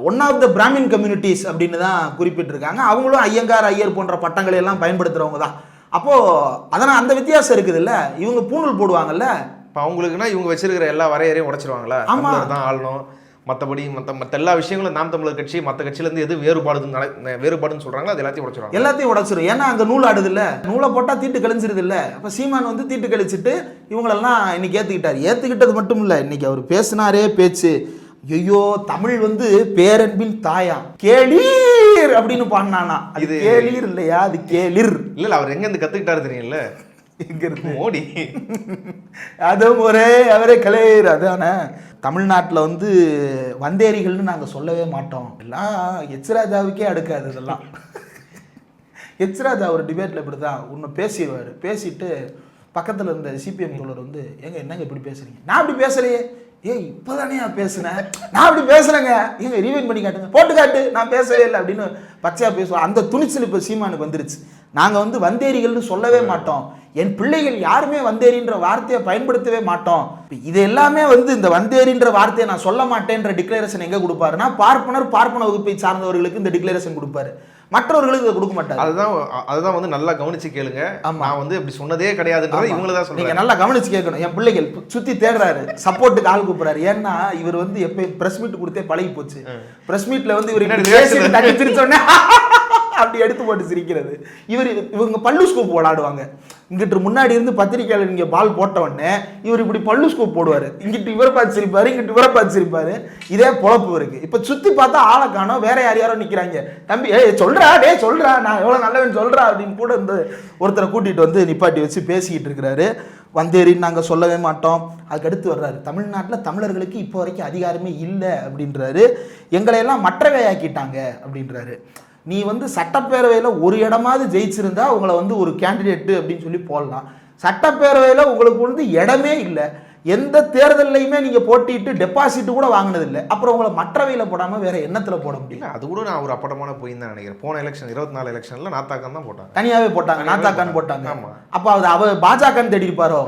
one of the Brahmin communities அப்படின்னு தான் குறிப்பிட்டிருக்காங்க. அவங்களும் ஐயங்கார், ஐயர் போன்ற பட்டங்களை எல்லாம் பயன்படுத்துகிறவங்க தான். அப்போது அதனால் அந்த வித்தியாசம் இருக்குது இல்லை. இவங்க பூணூல் போடுவாங்கல்ல, இப்போ அவங்களுக்குன்னா இவங்க வச்சிருக்கிற எல்லா வரையறையும் உடைச்சிருவாங்களா? தமிழர் தான் ஆளணும், மற்றபடி மற்ற எல்லா விஷயங்களும் நாம் தமிழர் கட்சி மற்ற கட்சியிலேருந்து எது வேறுபாடுன்னு சொல்கிறாங்களோ அது எல்லாத்தையும் உடைச்சிருவாங்க. எல்லாத்தையும் உடைச்சிரும். ஏன்னா அங்கே நூல் ஆடுது இல்லை, நூலை போட்டால் தீட்டு கழிஞ்சிருது இல்லை. அப்போ சீமான் வந்து தீட்டு கழிச்சிட்டு இவங்களெல்லாம் இன்னைக்கு ஏற்றுக்கிட்டது மட்டும் இல்லை, இன்னைக்கு அவர் பேசினாரே பேச்சு, ஐயோ தமிழ் வந்து பேரன்பின் தாயா, கேளீர் அப்படின்னு பாடினானா. அது கேளீர் இல்லையா, அது கேளிர். இல்லை, அவர் எங்கேருந்து கற்றுக்கிட்டாரு தெரியும்ல, எங்கிருந்து? மோடி. அதுவும் ஒரே அவரே கலையர். அதானே தமிழ்நாட்டில் வந்து வந்தேரிகள்னு நாங்கள் சொல்லவே மாட்டோம், எல்லாம் எச்ராஜாவுக்கே அடுக்காது இதெல்லாம். எச்ராஜா ஒரு டிபேட்டில் இப்படி தான் ஒன்று பேசிடுவார். பேசிட்டு பக்கத்தில் இருந்த சிபிஎம் தோழர் வந்து என்னங்க இப்படி பேசுறீங்க? நான் அப்படி பேசலையே. இப்போதானே பேசுனேன், நான் அப்படி பேசுறேங்க, ரீவைண்ட் பண்ணி காட்டுங்க, போட்டு காட்டு, நான் பேசவே இல்லை அப்படின்னு பச்சையா பேசுவோம். அந்த துணிச்சல் இப்போ சீமானுக்கு வந்துருச்சு. நாங்கள் வந்து வந்தேரிகள்னு சொல்லவே மாட்டோம், என் பிள்ளைகள் யாருமே வந்தேரின்ற வார்த்தையை பயன்படுத்தவே மாட்டோம். இது எல்லாமே வந்து இந்த வந்தேரின்ற வார்த்தையை நான் சொல்ல மாட்டேன்ற டிக்ளரேஷன் எங்கே கொடுப்பாருன்னா பார்ப்பன வகுப்பை சார்ந்தவர்களுக்கு இந்த டிக்ளரேஷன் கொடுப்பாரு, மற்றவர்களுக்கு இதை கொடுக்க மாட்டாரு. அதுதான் வந்து நல்லா கவனிச்சு கேளுங்க. நான் வந்து இப்படி சொன்னதே கிடையாதுன்றது இவங்கள தான் சொல்றேன். நீங்க நல்லா கவனிச்சு கேட்கணும். என் பிள்ளைகள் சுத்தி தேடுறாரு, சப்போர்ட்டுக்கு ஆள் கூப்பிடுறாரு. ஏன்னா இவர் வந்து எப்ப பிரஸ் மீட் கொடுத்தே பழகி போச்சு. பிரஸ் மீட்ல வந்து இவர் சொன்ன அப்படி எடுத்து போட்டு சிரிக்கிறது. இவங்க பல்லு ஸ்கூப் விளாடுவாங்க. இங்கிட்டு முன்னாடி இருந்து பத்திரிக்கையாளர் இங்கே பால் போட்ட உடனே இவர் இப்படி பல்லு ஸ்கூப் போடுவார். இங்கிட்டு இவரை பார்த்து சிரிப்பாரு, இங்கிட்டு இவரை பார்த்து சிரிப்பாரு. இதே பொழப்பு இருக்கு. இப்போ சுற்றி பார்த்தா ஆளை காணோம், வேற யாரோ நிற்கிறாங்க. தம்பி சொல்றா நான் எவ்வளோ நல்லவன் சொல்றா அப்படின்னு கூட இந்த ஒருத்தரை கூட்டிகிட்டு வந்து நிப்பாட்டி வச்சு பேசிக்கிட்டு இருக்கிறாரு. வந்தேரின்னு நாங்கள் சொல்லவே மாட்டோம். அதுக்கடுத்து வர்றாரு, தமிழ்நாட்டில் தமிழர்களுக்கு இப்போ வரைக்கும் அதிகாரமே இல்லை அப்படின்றாரு. எங்களையெல்லாம் மற்றவையாக்கிட்டாங்க அப்படின்றாரு. நீ வந்து சட்டப்பேரவையில் ஒரு இடமாவது ஜெயிச்சிருந்தா உங்களை வந்து ஒரு கேண்டிடேட்டு அப்படின்னு சொல்லி போடலாம். சட்டப்பேரவையில் உங்களுக்கு வந்து இடமே இல்லை, எந்த தேர்தலையுமே நீங்கள் போட்டிட்டு டெபாசிட் கூட வாங்கினதில்லை, அப்புறம் உங்களை மற்றவையில் போடாமல் வேற எண்ணத்தில் போட முடியல. அது கூட நான் ஒரு அப்படமான போய் தான் நினைக்கிறேன். போன எலெக்ஷன் 24 எலெக்ஷன்ல நாத்தாக்கான் தான் போட்டாங்க, தனியாகவே போட்டாங்க, நாத்தாக்கான் போட்டாங்க. அப்போ அவர் பாஜகன்னு தேடி இருப்பாரோ,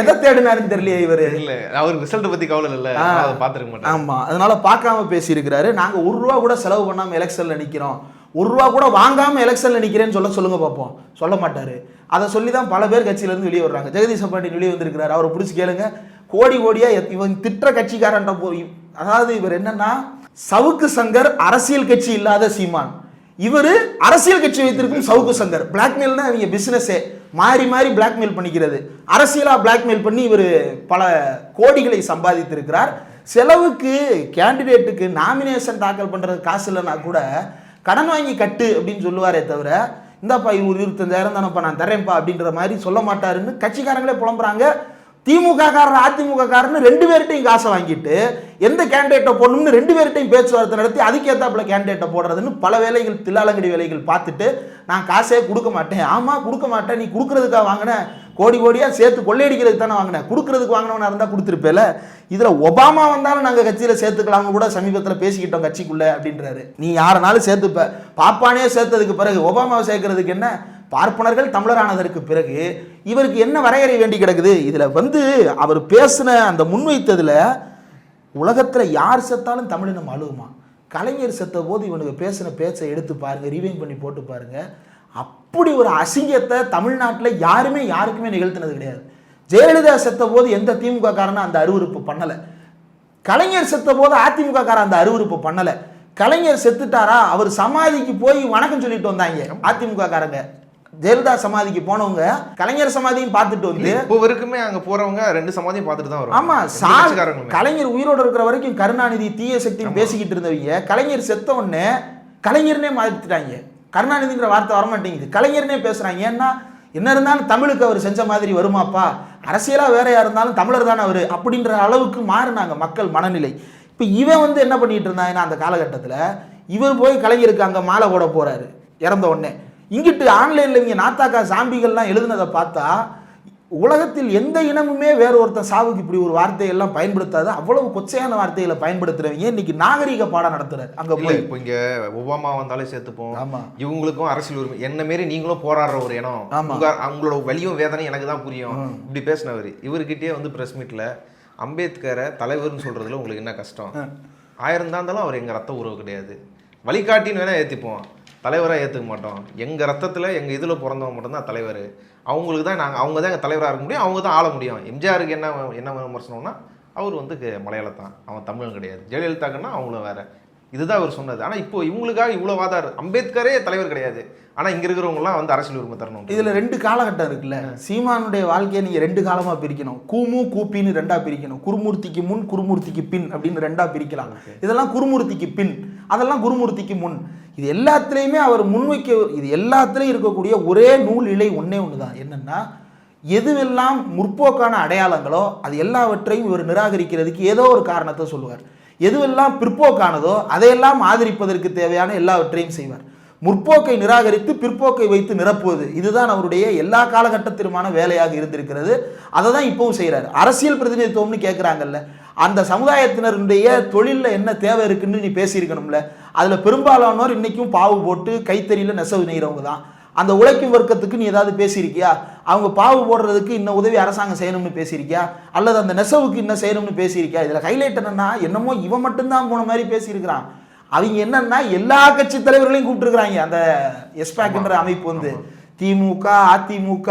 எதை தேடினாருன்னு தெரியலையே இவரு. இல்லை, அவர் ரிசல்ட் பற்றி கவலை இல்லை, பார்த்துருக்க மாட்டேன். ஆமாம், அதனால பார்க்காம பேசியிருக்கிறாரு. நாங்கள் ₹1 கூட செலவு பண்ணாமல் எலெக்ஷனில் நிற்கிறோம், ₹1 கூட வாங்காமல் எலெக்ஷனில் நிற்கிறேன்னு சொல்லுங்க பார்ப்போம். சொல்ல மாட்டார். அதை சொல்லி தான் பல பேர் கட்சியிலேருந்து வெளியே வர்றாங்க. ஜெகதீஷ் பாண்டியன் வெளியே வந்திருக்கிறார். அவரை பிடிச்சி கேளுங்க, கோடியாக இவன் திட்ட கட்சிக்காரன்ற போய், அதாவது இவர் என்னன்னா சவுக்கு சங்கர் அரசியல் கட்சி இல்லாத சீமான், இவர் அரசியல் கட்சி வைத்திருக்கும் சவுக்கு சங்கர். பிளாக்மெயில் தான் இவங்க பிசினஸே, மாறி பிளாக்மெயில் பண்ணிக்கிறது. அரசியலாக பிளாக்மெயில் பண்ணி இவர் பல கோடிகளை சம்பாதித்திருக்கிறார். செலவுக்கு கேண்டிடேட்டுக்கு நாமினேஷன் தாக்கல் பண்ணுறது காசு இல்லைன்னா கூட கடன் வாங்கி கட்டு அப்படின்னு சொல்லுவாரே தவிர, இந்தாப்பா 25,000 தானப்பா நான் தரேன்ப்பா அப்படின்ற மாதிரி சொல்ல மாட்டாருன்னு கட்சிக்காரங்களே புலம்புறாங்க. திமுக காரர் அதிமுக காரன்னு 2 பேர்கிட்டையும் காசை வாங்கிட்டு எந்த கேண்டிடேட்டை போடணும்னு 2 பேர்கிட்டையும் பேச்சுவார்த்தை நடத்தி அதுக்கேற்றாப்புல கேண்டிடேட்டை போடுறதுன்னு பல வேலைகள், தில்லாலங்கடி வேலைகள் பார்த்துட்டு நான் காசே கொடுக்க மாட்டேன். ஆமாம் கொடுக்க மாட்டேன், நீ கொடுக்கறதுக்காக வாங்கின, கோடியாக சேர்த்து கொள்ளையடிக்கிறதுக்கு தானே வாங்கினேன், கொடுக்கறதுக்கு வாங்கினவனா இருந்தால் கொடுத்துருப்பேல. இதில் ஒபாமா வந்தாலும் நாங்கள் கட்சியில் சேர்த்துக்கலாம்னு கூட சமீபத்தில் பேசிக்கிட்டோம் கட்சிக்குள்ளே அப்படின்றாரு. நீ யாருனாலும் சேர்த்துப்ப, பாப்பானே சேர்த்ததுக்கு பிறகு ஒபாமாவை சேர்க்கறதுக்கு என்ன? பார்ப்பனர்கள் தமிழரானதற்கு பிறகு இவருக்கு என்ன வரையறை வேண்டி கிடக்குது? இதில் வந்து அவர் பேசின அந்த முன்வைத்ததில் உலகத்தில் யார் செத்தாலும் தமிழினம் அழுகுமா? கலைஞர் செத்த போது இவனுக்கு பேசின பேச்சை எடுத்து பாருங்க, ரிவைண்ட் பண்ணி போட்டு பாருங்க. அப்படி ஒரு அசிங்கத்தை தமிழ்நாட்டில் யாருக்குமே நிகழ்த்தினது கிடையாது. ஜெயலலிதா செத்த போது எந்த திமுக காரனும் அந்த அருவருப்பு பண்ணலை. கலைஞர் செத்த போது அதிமுக காரன் அந்த அருவருப்பு பண்ணலை. கலைஞர் செத்துட்டாரா, அவர் சமாதிக்கு போய் வணக்கம் சொல்லிட்டு வந்தாங்க அதிமுக காரங்க. ஜெயலலிதா சமாதிக்கு போனவங்க கலைஞர் சமாதியும் பார்த்துட்டு வந்து இப்போ வரைக்குமே அங்கே போறவங்க 2 சமாதியும் பார்த்துட்டு தான் வரும். ஆமா, கலைஞர் உயிரோடு இருக்கிற வரைக்கும் கருணாநிதி தீய சக்தின்னு பேசிக்கிட்டு இருந்தவங்க கலைஞர் செத்த உடனே கலைஞர்னே மாற்றிட்டாங்க. கருணாநிதின்ற வார்த்தை வரமாட்டேங்குது, கலைஞர்னே பேசுறாங்க. ஏன்னா என்ன இருந்தாலும் தமிழுக்கு அவர் செஞ்ச மாதிரி வருமாப்பா, அரசியலாக வேறையா இருந்தாலும் தமிழர் தானே அவர் அப்படின்ற அளவுக்கு மாறினாங்க மக்கள் மனநிலை. இப்போ இவன் வந்து என்ன பண்ணிட்டு இருந்தாங்கன்னா அந்த காலகட்டத்தில் இவர் போய் கலைஞருக்கு அங்கே மாலை போட போறாரு இறந்த உடனே. இங்கிட்டு ஆன்லைனில் இவங்க நாத்தாக்கா சாம்பிகள்லாம் எழுதுனதை பார்த்தா உலகத்தில் எந்த இனமுமே வேற ஒருத்தன் சாவுக்கு இப்படி ஒரு வார்த்தையெல்லாம் பயன்படுத்தாது. அவ்வளவு கொச்சையான வார்த்தைகளை பயன்படுத்துறவங்க இன்னைக்கு நாகரீக பாடம் நடத்துறாரு. அங்க போய் இப்போ இங்க ஒபாமா வந்தாலே சேர்த்துப்போம். ஆமா, இவங்களுக்கும் அரசியல் உரிமை என்ன மாரி நீங்களும் போராடுற ஒரு இனம், அவங்களோட வலியும் வேதனை எனக்கு தான் புரியும் இப்படி பேசினவர். இவர்கிட்டயே வந்து பிரஸ் மீட்ல அம்பேத்கரை தலைவர்னு சொல்றதுல உங்களுக்கு என்ன கஷ்டம்? 1000 தான் இருந்தாலும் அவர் எங்க ரத்த உறவு கிடையாது, வழிகாட்டின்னு வேணா ஏத்திப்போம், தலைவராக ஏற்றுக்க மாட்டோம். எங்கள் ரத்தத்தில் எங்கள் இதில் பிறந்தவங்க மட்டும்தான் தலைவர். அவங்களுக்கு தான் அவங்க தான் எங்கள் தலைவராக இருக்க முடியும், அவங்க தான் ஆள முடியும். எம்ஜிஆருக்கு என்ன விமர்சனம்னா அவர் வந்து மலையாளத்தான், அவன் தமிழன் கிடையாது. ஜெயலலிதாக்குன்னா அவங்களும் வேற, இதுதான் அவர் சொன்னது. ஆனால் இப்போ இவங்களுக்காக இவ்வளோ வாதாரு. அம்பேத்கரே தலைவர் கிடையாது, ஆனால் இங்கே இருக்கிறவங்கலாம் வந்து அரசியல் உரிமை தரணும். இதில் 2 காலகட்டம் இருக்குல்ல. சீமானுடைய வாழ்க்கையை நீங்கள் 2 காலமாக பிரிக்கணும். கூமு கூப்பின்னு 2ஆக பிரிக்கணும். குருமூர்த்திக்கு முன் குருமூர்த்திக்கு பின் அப்படின்னு 2ஆக பிரிக்கலாம். இதெல்லாம் குருமூர்த்திக்கு பின், அதெல்லாம் குருமூர்த்திக்கு முன். இது எல்லாத்துலேயுமே அவர் முன்வைக்க, இது எல்லாத்துலேயும் இருக்கக்கூடிய ஒரே நூல் இலை ஒன்று தான். என்னென்னா எதுவெல்லாம் முற்போக்கான அடையாளங்களோ அது எல்லாவற்றையும் இவர் நிராகரிக்கிறதுக்கு ஏதோ ஒரு காரணத்தை சொல்லுவார். எதுவெல்லாம் பிற்போக்கானதோ அதையெல்லாம் ஆதரிப்பதற்கு தேவையான எல்லாவற்றையும் செய்வார். முற்போக்கை நிராகரித்து பிற்போக்கை வைத்து நிரப்புவது, இதுதான் அவருடைய எல்லா காலகட்டத்திலுமான வேலையாக இருந்திருக்கிறது. அதை தான் இப்பவும் செய்கிறார். அரசியல் பிரதிநிதித்துவம்னு கேட்குறாங்கல்ல, அந்த சமுதாயத்தினருடைய தொழிலில் என்ன தேவை இருக்குன்னு நீ பேசியிருக்கணும்ல. அதில் பெரும்பாலானோர் இன்றைக்கும் பாவு போட்டு கைத்தறியில் நெசவு நெய்கிறவங்க தான். அந்த உழைக்கும் வர்க்கத்துக்கு நீ ஏதாவது பேசியிருக்கியா? அவங்க பாவு போடுறதுக்கு இன்னும் உதவி அரசாங்கம் செய்யணும்னு பேசியிருக்கியா? அல்லது அந்த நெசவுக்கு இன்னும் செய்யணும்னு பேசியிருக்கியா? இதில் ஹைலைட் என்னன்னா, என்னமோ இவன் மட்டும்தான் போன மாதிரி பேசியிருக்கிறான். அவங்க என்னன்னா எல்லா கட்சி தலைவர்களையும் கூப்பிட்டுருக்குறாங்க. அந்த எஸ்பேக்ன்ற அமைப்பு வந்து திமுக, அதிமுக,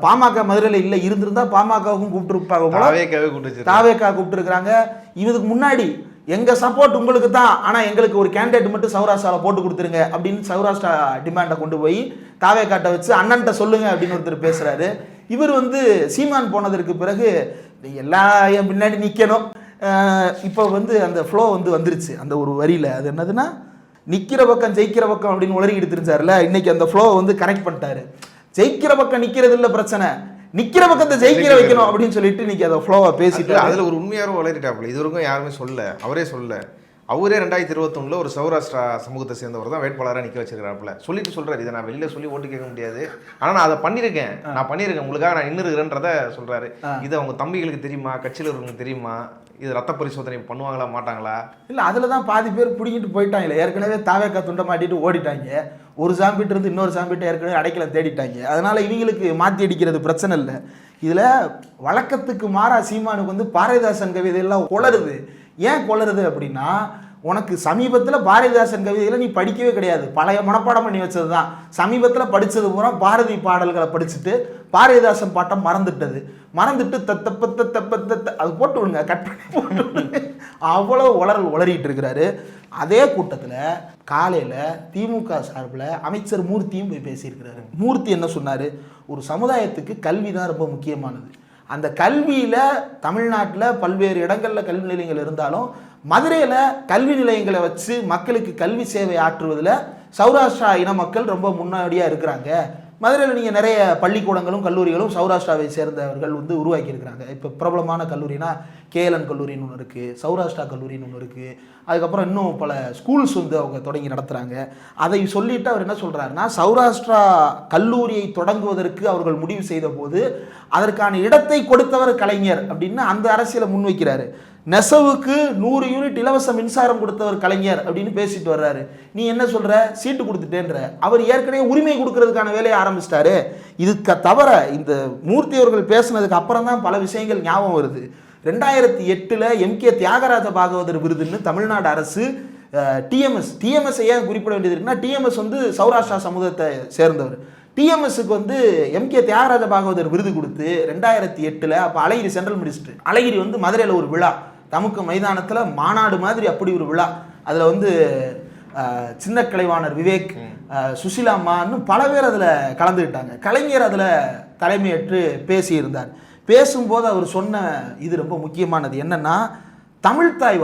பாமக மதுரையில் இல்லை, இருந்திருந்தா பாமகவுக்கும் கூப்பிட்டுருப்பாங்க, தாவேக்கா கூப்பிட்டுருக்குறாங்க. இதுக்கு முன்னாடி எங்க சப்போர்ட் உங்களுக்கு தான், ஆனால் எங்களுக்கு ஒரு கேண்டிடேட் மட்டும் சௌராஷ்டிராவில் போட்டு கொடுத்துருங்க அப்படின்னு சௌராஷ்டிரா டிமாண்டை கொண்டு போய் தாவேக்காட்டை வச்சு அண்ணன்ட்ட சொல்லுங்க அப்படின்னு ஒருத்தர் பேசுறாரு. இவர் வந்து சீமான் போனதற்கு பிறகு எல்லாம் பின்னாடி நிற்கணும். இப்போ வந்து அந்த ஃப்ளோ வந்து வந்துருச்சு அந்த ஒரு வரியில். அது என்னதுன்னா, நிற்கிற பக்கம் ஜெயிக்கிற பக்கம் அப்படின்னு உளறிக்கிட்டு தெரிஞ்சார்ல, இன்னைக்கு அந்த ஃப்ளோ வந்து கரெக்ட் பண்ணிட்டாரு. ஜெயிக்கிற பக்கம் நிற்கிறது இல்லை பிரச்சனை, நிக்கிற பக்கத்தை ஜெயிக்கிற வைக்கணும் அப்படின்னு சொல்லிட்டு இன்னைக்கு அதை ஃப்ளோவா பேசிட்டு அதுல ஒரு உண்மையாரும் வளரிட்டாப்புல. இது வரைக்கும் யாருமே சொல்ல, அவரே 2021 ஒரு சௌராஷ்டிரா சமூகத்தை சேர்ந்தவர் தான் வேட்பாளராக நிற்க வச்சிருக்கிறாப்புல. சொல்லிட்டு சொல்றாரு, இதை நான் வெளியில சொல்லி ஓட்டு கேட்க முடியாது, ஆனால் நான் அதை பண்ணியிருக்கேன், உங்களுக்காக நான் நின்றுக்கிறேன்றத சொல்றாரு. இது அவங்க தம்பிகளுக்கு தெரியுமா, கட்சியில் இருக்கிறவங்களுக்கு தெரியுமா, இது ரத்த பரிசோதனை பண்ணுவாங்களா மாட்டாங்களா? இல்லை, அதில் தான் பாதி பேர் பிடிங்கிட்டு போயிட்டாங்களே. ஏற்கனவே தாவேக்கா துண்டை மாட்டிட்டு ஓடிட்டாங்க. ஒரு சாம்பிட்டு இருந்து இன்னொரு சாம்பிட்டு ஏற்கனவே அடைக்கலம் தேடிட்டாங்க. அதனால இவங்களுக்கு மாற்றி அடிக்கிறது பிரச்சனை இல்லை. இதில் வழக்கத்துக்கு மாறா சீமானுக்கு வந்து பாரதிதாசன் கவிதையெல்லாம் கொளருது. ஏன் கொளருது அப்படின்னா, உனக்கு சமீபத்தில் பாரதிதாசன் கவிதைகளை நீ படிக்கவே கிடையாது, பழைய மனப்பாடம் பண்ணி வச்சது தான். சமீபத்தில் படித்தது பூரா பாரதி பாடல்களை படிச்சுட்டு பாரதிதாசன் பாட்டம் மறந்துட்டு தப்ப அது போட்டு விடுங்க, கட் பண்ணி போட்டு விடுங்க. அவ்வளோ உளறிட்டு இருக்கிறாரு. அதே கூட்டத்தில் காலையில் திமுக சார்பில் அமைச்சர் மூர்த்தியும் போய் பேசியிருக்கிறாரு. மூர்த்தி என்ன சொன்னார்? ஒரு சமுதாயத்துக்கு கல்வி தான் ரொம்ப முக்கியமானது. அந்த கல்வியில் தமிழ்நாட்டில் பல்வேறு இடங்களில் கல்வி நிலையங்கள் இருந்தாலும் மதுரையில் கல்வி நிலையங்களை வச்சு மக்களுக்கு கல்வி சேவை ஆற்றுவதில் சௌராஷ்டிரா இன மக்கள் ரொம்ப முன்னாடியாக இருக்கிறாங்க. மதுரையில் நீங்கள் நிறைய பள்ளிக்கூடங்களும் கல்லூரிகளும் சௌராஷ்டிராவை சேர்ந்தவர்கள் வந்து உருவாக்கியிருக்கிறாங்க. இப்போ பிரபலமான கல்லூரினா கேஎல்என் கல்லூரின்னு ஒன்று இருக்குது, சௌராஷ்டிரா கல்லூரின்னு ஒன்று இருக்குது. அதுக்கப்புறம் இன்னும் பல ஸ்கூல்ஸ் வந்து அவங்க தொடங்கி நடத்துகிறாங்க. அதை சொல்லிவிட்டு அவர் என்ன சொல்கிறாருன்னா, சௌராஷ்டிரா கல்லூரியை தொடங்குவதற்கு அவர்கள் முடிவு செய்த போது அதற்கான இடத்தை கொடுத்தவர் கலைஞர் அப்படின்னு அந்த அரசியலை முன்வைக்கிறாரு. நெசவுக்கு 100 யூனிட் இலவச மின்சாரம் கொடுத்தவர் கலைஞர் அப்படின்னு பேசிட்டு வர்றாரு. நீ என்ன சொல்ற? சீட்டு கொடுத்துட்டேன்ற. அவர் ஏற்கனவே உரிமை கொடுக்கறதுக்கான வேலையை ஆரம்பிச்சிட்டாரு. இதுக்கு தவிர இந்த மூர்த்தி அவர்கள் பேசினதுக்கு அப்புறம் தான் பல விஷயங்கள் ஞாபகம் வருது. 2008 MK தியாகராஜ பாகவதர் விருதுன்னு தமிழ்நாடு அரசு டிஎம்எஸ் ஏன் குறிப்பிட வேண்டியது இருக்குன்னா, டிஎம்எஸ் வந்து சௌராஷ்டிரா சமூகத்தை சேர்ந்தவர். டிஎம்எஸ்க்கு வந்து MK தியாகராஜ பாகவதர் விருது கொடுத்து 2008 அப்போ அழகிரி சென்ட்ரல் மினிஸ்டர் அழகிரி வந்து மதுரையில் ஒரு விழா, தமுக்க மைதானத்தில் மாநாடு மாதிரி அப்படி ஒரு விழா. அதில் வந்து சின்ன கலைவாணர் விவேக், சுசிலா அம்மான்னு பல பேர் அதில் கலந்துக்கிட்டாங்க. கலைஞர் அதில் தலைமையேற்று பேசியிருந்தார். பேசும்போது அவர் சொன்ன இது ரொம்ப முக்கியமானது என்னன்னா, தமிழ்த்தாய்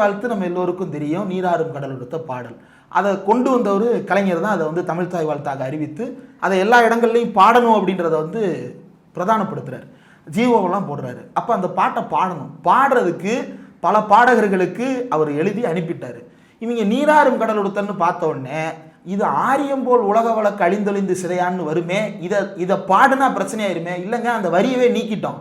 வாழ்த்து நம்ம எல்லோருக்கும் தெரியும், நீராறும் கடல் எடுத்த பாடல். அதை கொண்டு வந்தவர் கலைஞர் தான். அதை வந்து தமிழ்த்தாய் வாழ்த்தாக அறிவித்து அதை எல்லா இடங்கள்லையும் பாடணும் அப்படின்றத வந்து பிரதானப்படுத்துறாரு, ஜீவோவெல்லாம் போடுறாரு. அப்போ அந்த பாட்டை பாடுறதுக்கு பல பாடகர்களுக்கு அவர் எழுதி அனுப்பிட்டார். இவங்க நீராறும் கடல் எடுத்தன்னு பார்த்த உடனே, இது ஆரியம் போல் உலக வழக்கு அழிந்தொழிந்து சிறையான்னு வருமே, இதை பாடுனா பிரச்சனையாயிருமே. இல்லைங்க, அந்த வரியவே நீக்கிட்டோம்,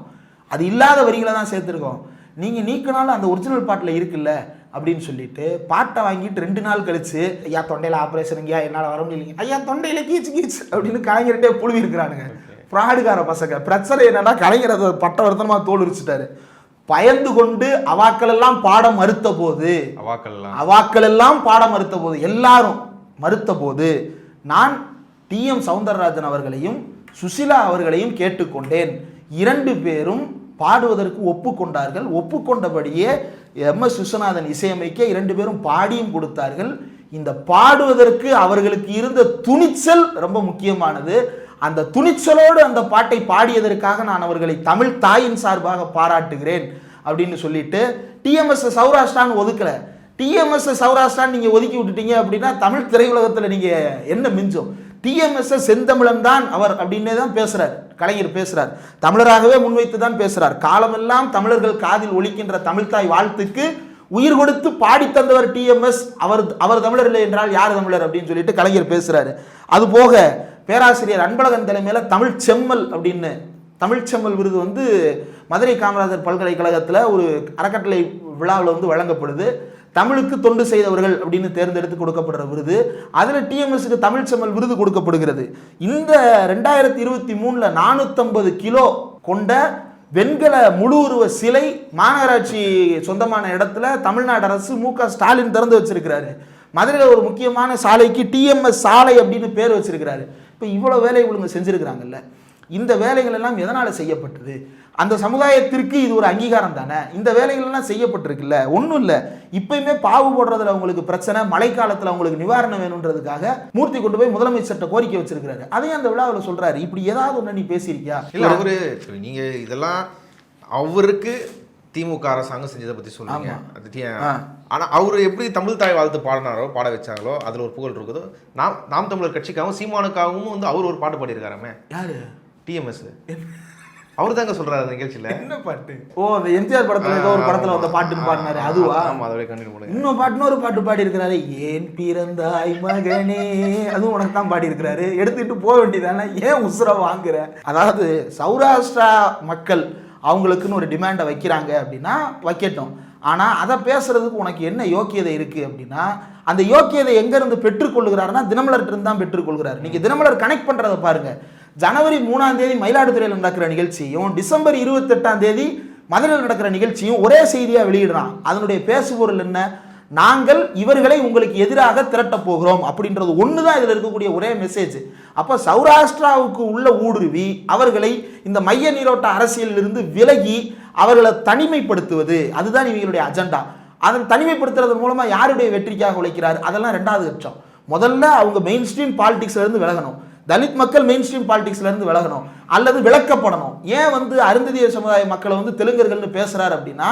அது இல்லாத வரிகளை தான் சேர்த்துருக்கோம், நீங்கள் நீக்கினாலும் அந்த ஒரிஜினல் பாட்டில் இருக்குல்ல அப்படின்னு சொல்லிட்டு பாட்டை வாங்கிட்டு 2 நாள் கழிச்சு, ஐயா தொண்டையில் ஆப்ரேஷனுங்கய்யா, என்னால் வர முடியலைங்க, ஐயா தொண்டையில் கீச்சு அப்படின்னு கலைஞர்கிட்டே புழுவி இருக்கிறானுங்க ஃப்ராடுகார பசங்க. பிரச்சனை என்னன்னா, கலைஞர் அதை பட்டவர்த்தனமாக தோல் உரிச்சிட்டாரு. பயந்து கொண்டு அவாக்கள் எல்லாம் பாடம் மறுத்த போது, எல்லாரும் மறுத்த போது, நான் TM சௌந்தரராஜன் அவர்களையும் சுசிலா அவர்களையும் கேட்டுக்கொண்டேன். 2 பேரும் பாடுவதற்கு ஒப்புக்கொண்டார்கள். ஒப்புக்கொண்டபடியே MS விஸ்வநாதன் இசையமைக்க 2 பேரும் பாடியும் கொடுத்தார்கள். இந்த பாடுவதற்கு அவர்களுக்கு இருந்த துணிச்சல் ரொம்ப முக்கியமானது. அந்த துணிச்சலோடு அந்த பாட்டை பாடியதற்காக நான் அவர்களை தமிழ் தாயின் சார்பாக பாராட்டுகிறேன் அப்படின்னு சொல்லிட்டு, TMS சௌராஷ்டிரான்னு ஒதுக்கல, TMS சௌராஷ்டிரான்னு நீங்கள் ஒதுக்கி விட்டுட்டீங்க அப்படின்னா தமிழ் திரையுலகத்தில் நீங்கள் என்ன மிஞ்சும்? TMS செந்தமிழன் தான் அவர் அப்படின்னே தான் பேசுறார் கலைஞர், பேசுறார் தமிழராகவே முன்வைத்து தான் பேசுறார். காலமெல்லாம் தமிழர்கள் காதில் ஒலிக்கின்ற தமிழ்த்தாய் வாழ்த்துக்கு உயிர் கொடுத்து பாடி தந்தவர் டிஎம்எஸ், அவர் தமிழர் இல்லை என்றால் யார் தமிழர் அப்படின்னு சொல்லிட்டு கலைஞர் பேசுறாரு. அது போக பேராசிரியர் அன்பழகன் தலைமையில தமிழ் செம்மல் அப்படின்னு தமிழ் செம்மல் விருது வந்து மதுரை காமராஜர் பல்கலைக்கழகத்தில் ஒரு அறக்கட்டளை விழாவில் வழங்கப்படுது. தமிழுக்கு தொண்டு செய்தவர்கள் அப்படின்னு தேர்ந்தெடுத்து கொடுக்கப்படுற விருது. அதில் டிஎம்எஸ்க்கு தமிழ் செம்மல் விருது கொடுக்கப்படுகிறது. இந்த 2023 450 கிலோ கொண்ட வெண்கல முழு உருவ சிலை மாநகராட்சி சொந்தமான இடத்துல தமிழ்நாடு அரசு மு.க. ஸ்டாலின் திறந்து வச்சிருக்கிறாரு. மதுரையில் ஒரு முக்கியமான சாலைக்கு டிஎம்எஸ் சாலை அப்படின்னு பேர் வச்சிருக்கிறாரு. இப்போ இவ்வளோ வேலை இவங்க செஞ்சுருக்கிறாங்கல்ல, இந்த வேலைகள் எல்லாம் எதனால் செய்யப்பட்டது? அந்த சமுதாயத்திற்கு இது ஒரு அங்கீகாரம் தானே. இந்த வேலைகள் எல்லாம் செய்யப்பட்டிருக்குல்ல, ஒன்றும் இல்லை. இப்பயுமே பாவு போடுறதுல அவங்களுக்கு பிரச்சனை, மழைக்காலத்தில் அவங்களுக்கு நிவாரணம் வேணுன்றதுக்காக மூர்த்தி கொண்டு போய் முதலமைச்சர்கிட்ட கோரிக்கை வச்சிருக்கிறாரு. அதையும் அந்த விழாவில் சொல்றாரு. இப்படி ஏதாவது ஒன்று நீ பேசியிருக்கியா? இல்லை அவரு நீங்க இதெல்லாம் அவருக்கு திமுக அரசாங்கம் செஞ்சதை பத்தி சொல்லுங்க. ஆனா அவரு எப்படி தமிழ் தாய் வாழ்த்து பாடினாரோ, பாட வச்சாங்களோ, அதுல ஒரு புகழ் இருக்குதோ. நாம் தமிழர் கட்சிக்காகவும் சீமானுக்காகவும் வந்து அவர் ஒரு பாட்டு பாடியிருக்காராமே. யாரு? டிஎம்எஸ். அவர் தாங்க சொல்றாரு அந்த நிகழ்ச்சியில. என்ன பாட்டு? ஓ, அந்த எம்ஜிஆர் படத்துல ஏதோ ஒரு படத்துல வந்த பாட்டுன்னு பாடினாரு, அதுவா? ஆமா, அதோட கண்டினியூ பண்ணுங்க. இன்னொரு பாட்டு பாடி இருக்கிறாரு, ஏன் பிறந்தாய் மகனே, அதுவும் உனக்கு தான் பாடி இருக்கிறாரு. எடுத்துட்டு போக வேண்டியதானே, ஏன் உசுர வாங்குற? அதாவது சௌராஷ்டிரா மக்கள் அவங்களுக்குன்னு ஒரு டிமாண்டை வைக்கிறாங்க அப்படின்னா வைக்கட்டும். ஆனால் அதை பேசுறதுக்கு உனக்கு என்ன யோக்கியதை இருக்குது அப்படின்னா, அந்த யோக்கியதை எங்கேருந்து பெற்றுக்கொள்கிறாருன்னா தினமலர்கிட்ட தான் பெற்றுக்கொள்கிறார். நீங்கள் தினமலர் கனெக்ட் பண்ணுறதை பாருங்கள். ஜனவரி 3ஆம் தேதி மயிலாடுதுறையில் நடக்கிற நிகழ்ச்சியும் டிசம்பர் 28ஆம் தேதி மதுரையில் நடக்கிற நிகழ்ச்சியும் ஒரே செய்தியாக வெளியிடுறான். அதனுடைய பேசுபொருள் என்ன? நாங்கள் இவர்களை உங்களுக்கு எதிராக திரட்டப் போகிறோம் அப்படின்றது ஒன்று தான் இதில் இருக்கக்கூடிய ஒரே மெசேஜ். அப்போ சௌராஷ்டிராவுக்கு உள்ள ஊடுருவி அவர்களை இந்த மைய நீரோட்ட அரசியலிலிருந்து விலகி அவர்களை தனிமைப்படுத்துவது, அதுதான் இவங்களுடைய அஜெண்டா. அதை தனிமைப்படுத்துறது மூலமாக யாருடைய வெற்றிக்காக உழைக்கிறார்? அதெல்லாம் ரெண்டாவது பட்சம். முதல்ல அவங்க மெயின் ஸ்ட்ரீம் பாலிடிக்ஸ்லேருந்து விலகணும். தலித் மக்கள் மெயின் ஸ்ட்ரீம் பாலிடிக்ஸ்லேருந்து விலகணும் அல்லது விளக்கப்படணும். ஏன் அருந்ததிய சமுதாய மக்களை தெலுங்கர்கள்னு பேசுகிறார் அப்படின்னா,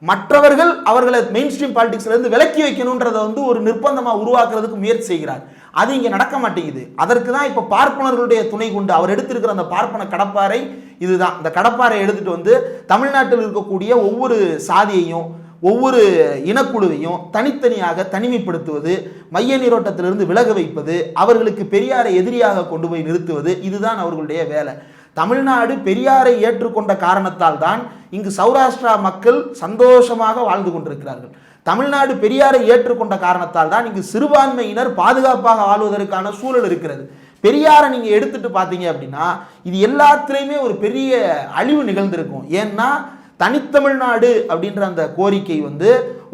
மற்றவர்கள் அவர்களை மெயின் ஸ்ட்ரீம் பாலிடிக்ஸ்லேருந்து விலக்கி வைக்கணுன்றதை ஒரு நிர்பந்தமாக உருவாக்குறதுக்கு முயற்சி செய்கிறார். அது இங்கே நடக்க மாட்டேங்குது. அதற்கு தான் இப்போ பார்ப்பனர்களுடைய துணை கொண்டு அவர் எடுத்திருக்கிற அந்த பார்ப்பன கடப்பாறை இதுதான். இந்த கடப்பாறை எடுத்துட்டு தமிழ்நாட்டில் இருக்கக்கூடிய ஒவ்வொரு சாதியையும் ஒவ்வொரு இனக்குழுவையும் தனித்தனியாக தனிமைப்படுத்துவது, மைய நீரோட்டத்திலிருந்து விலக வைப்பது, அவர்களுக்கு பெரியாரை எதிரியாக கொண்டு போய் நிறுத்துவது, இதுதான் அவர்களுடைய வேலை. தமிழ்நாடு பெரியாரை ஏற்றுக்கொண்ட காரணத்தால் தான் இங்கு சௌராஷ்டிரா மக்கள் சந்தோஷமாக வாழ்ந்து கொண்டிருக்கிறார்கள். தமிழ்நாடு பெரியாரை ஏற்றுக்கொண்ட காரணத்தால் தான் இங்கு சிறுபான்மையினர் பாதுகாப்பாக வாழ்வதற்கான சூழல் இருக்கிறது. பெரியாரை நீங்கள் எடுத்துட்டு பார்த்தீங்க அப்படின்னா இது எல்லாத்துலேயுமே ஒரு பெரிய அழிவு நிகழ்ந்திருக்கும். ஏன்னா தனித்தமிழ்நாடு அப்படின்ற அந்த கோரிக்கை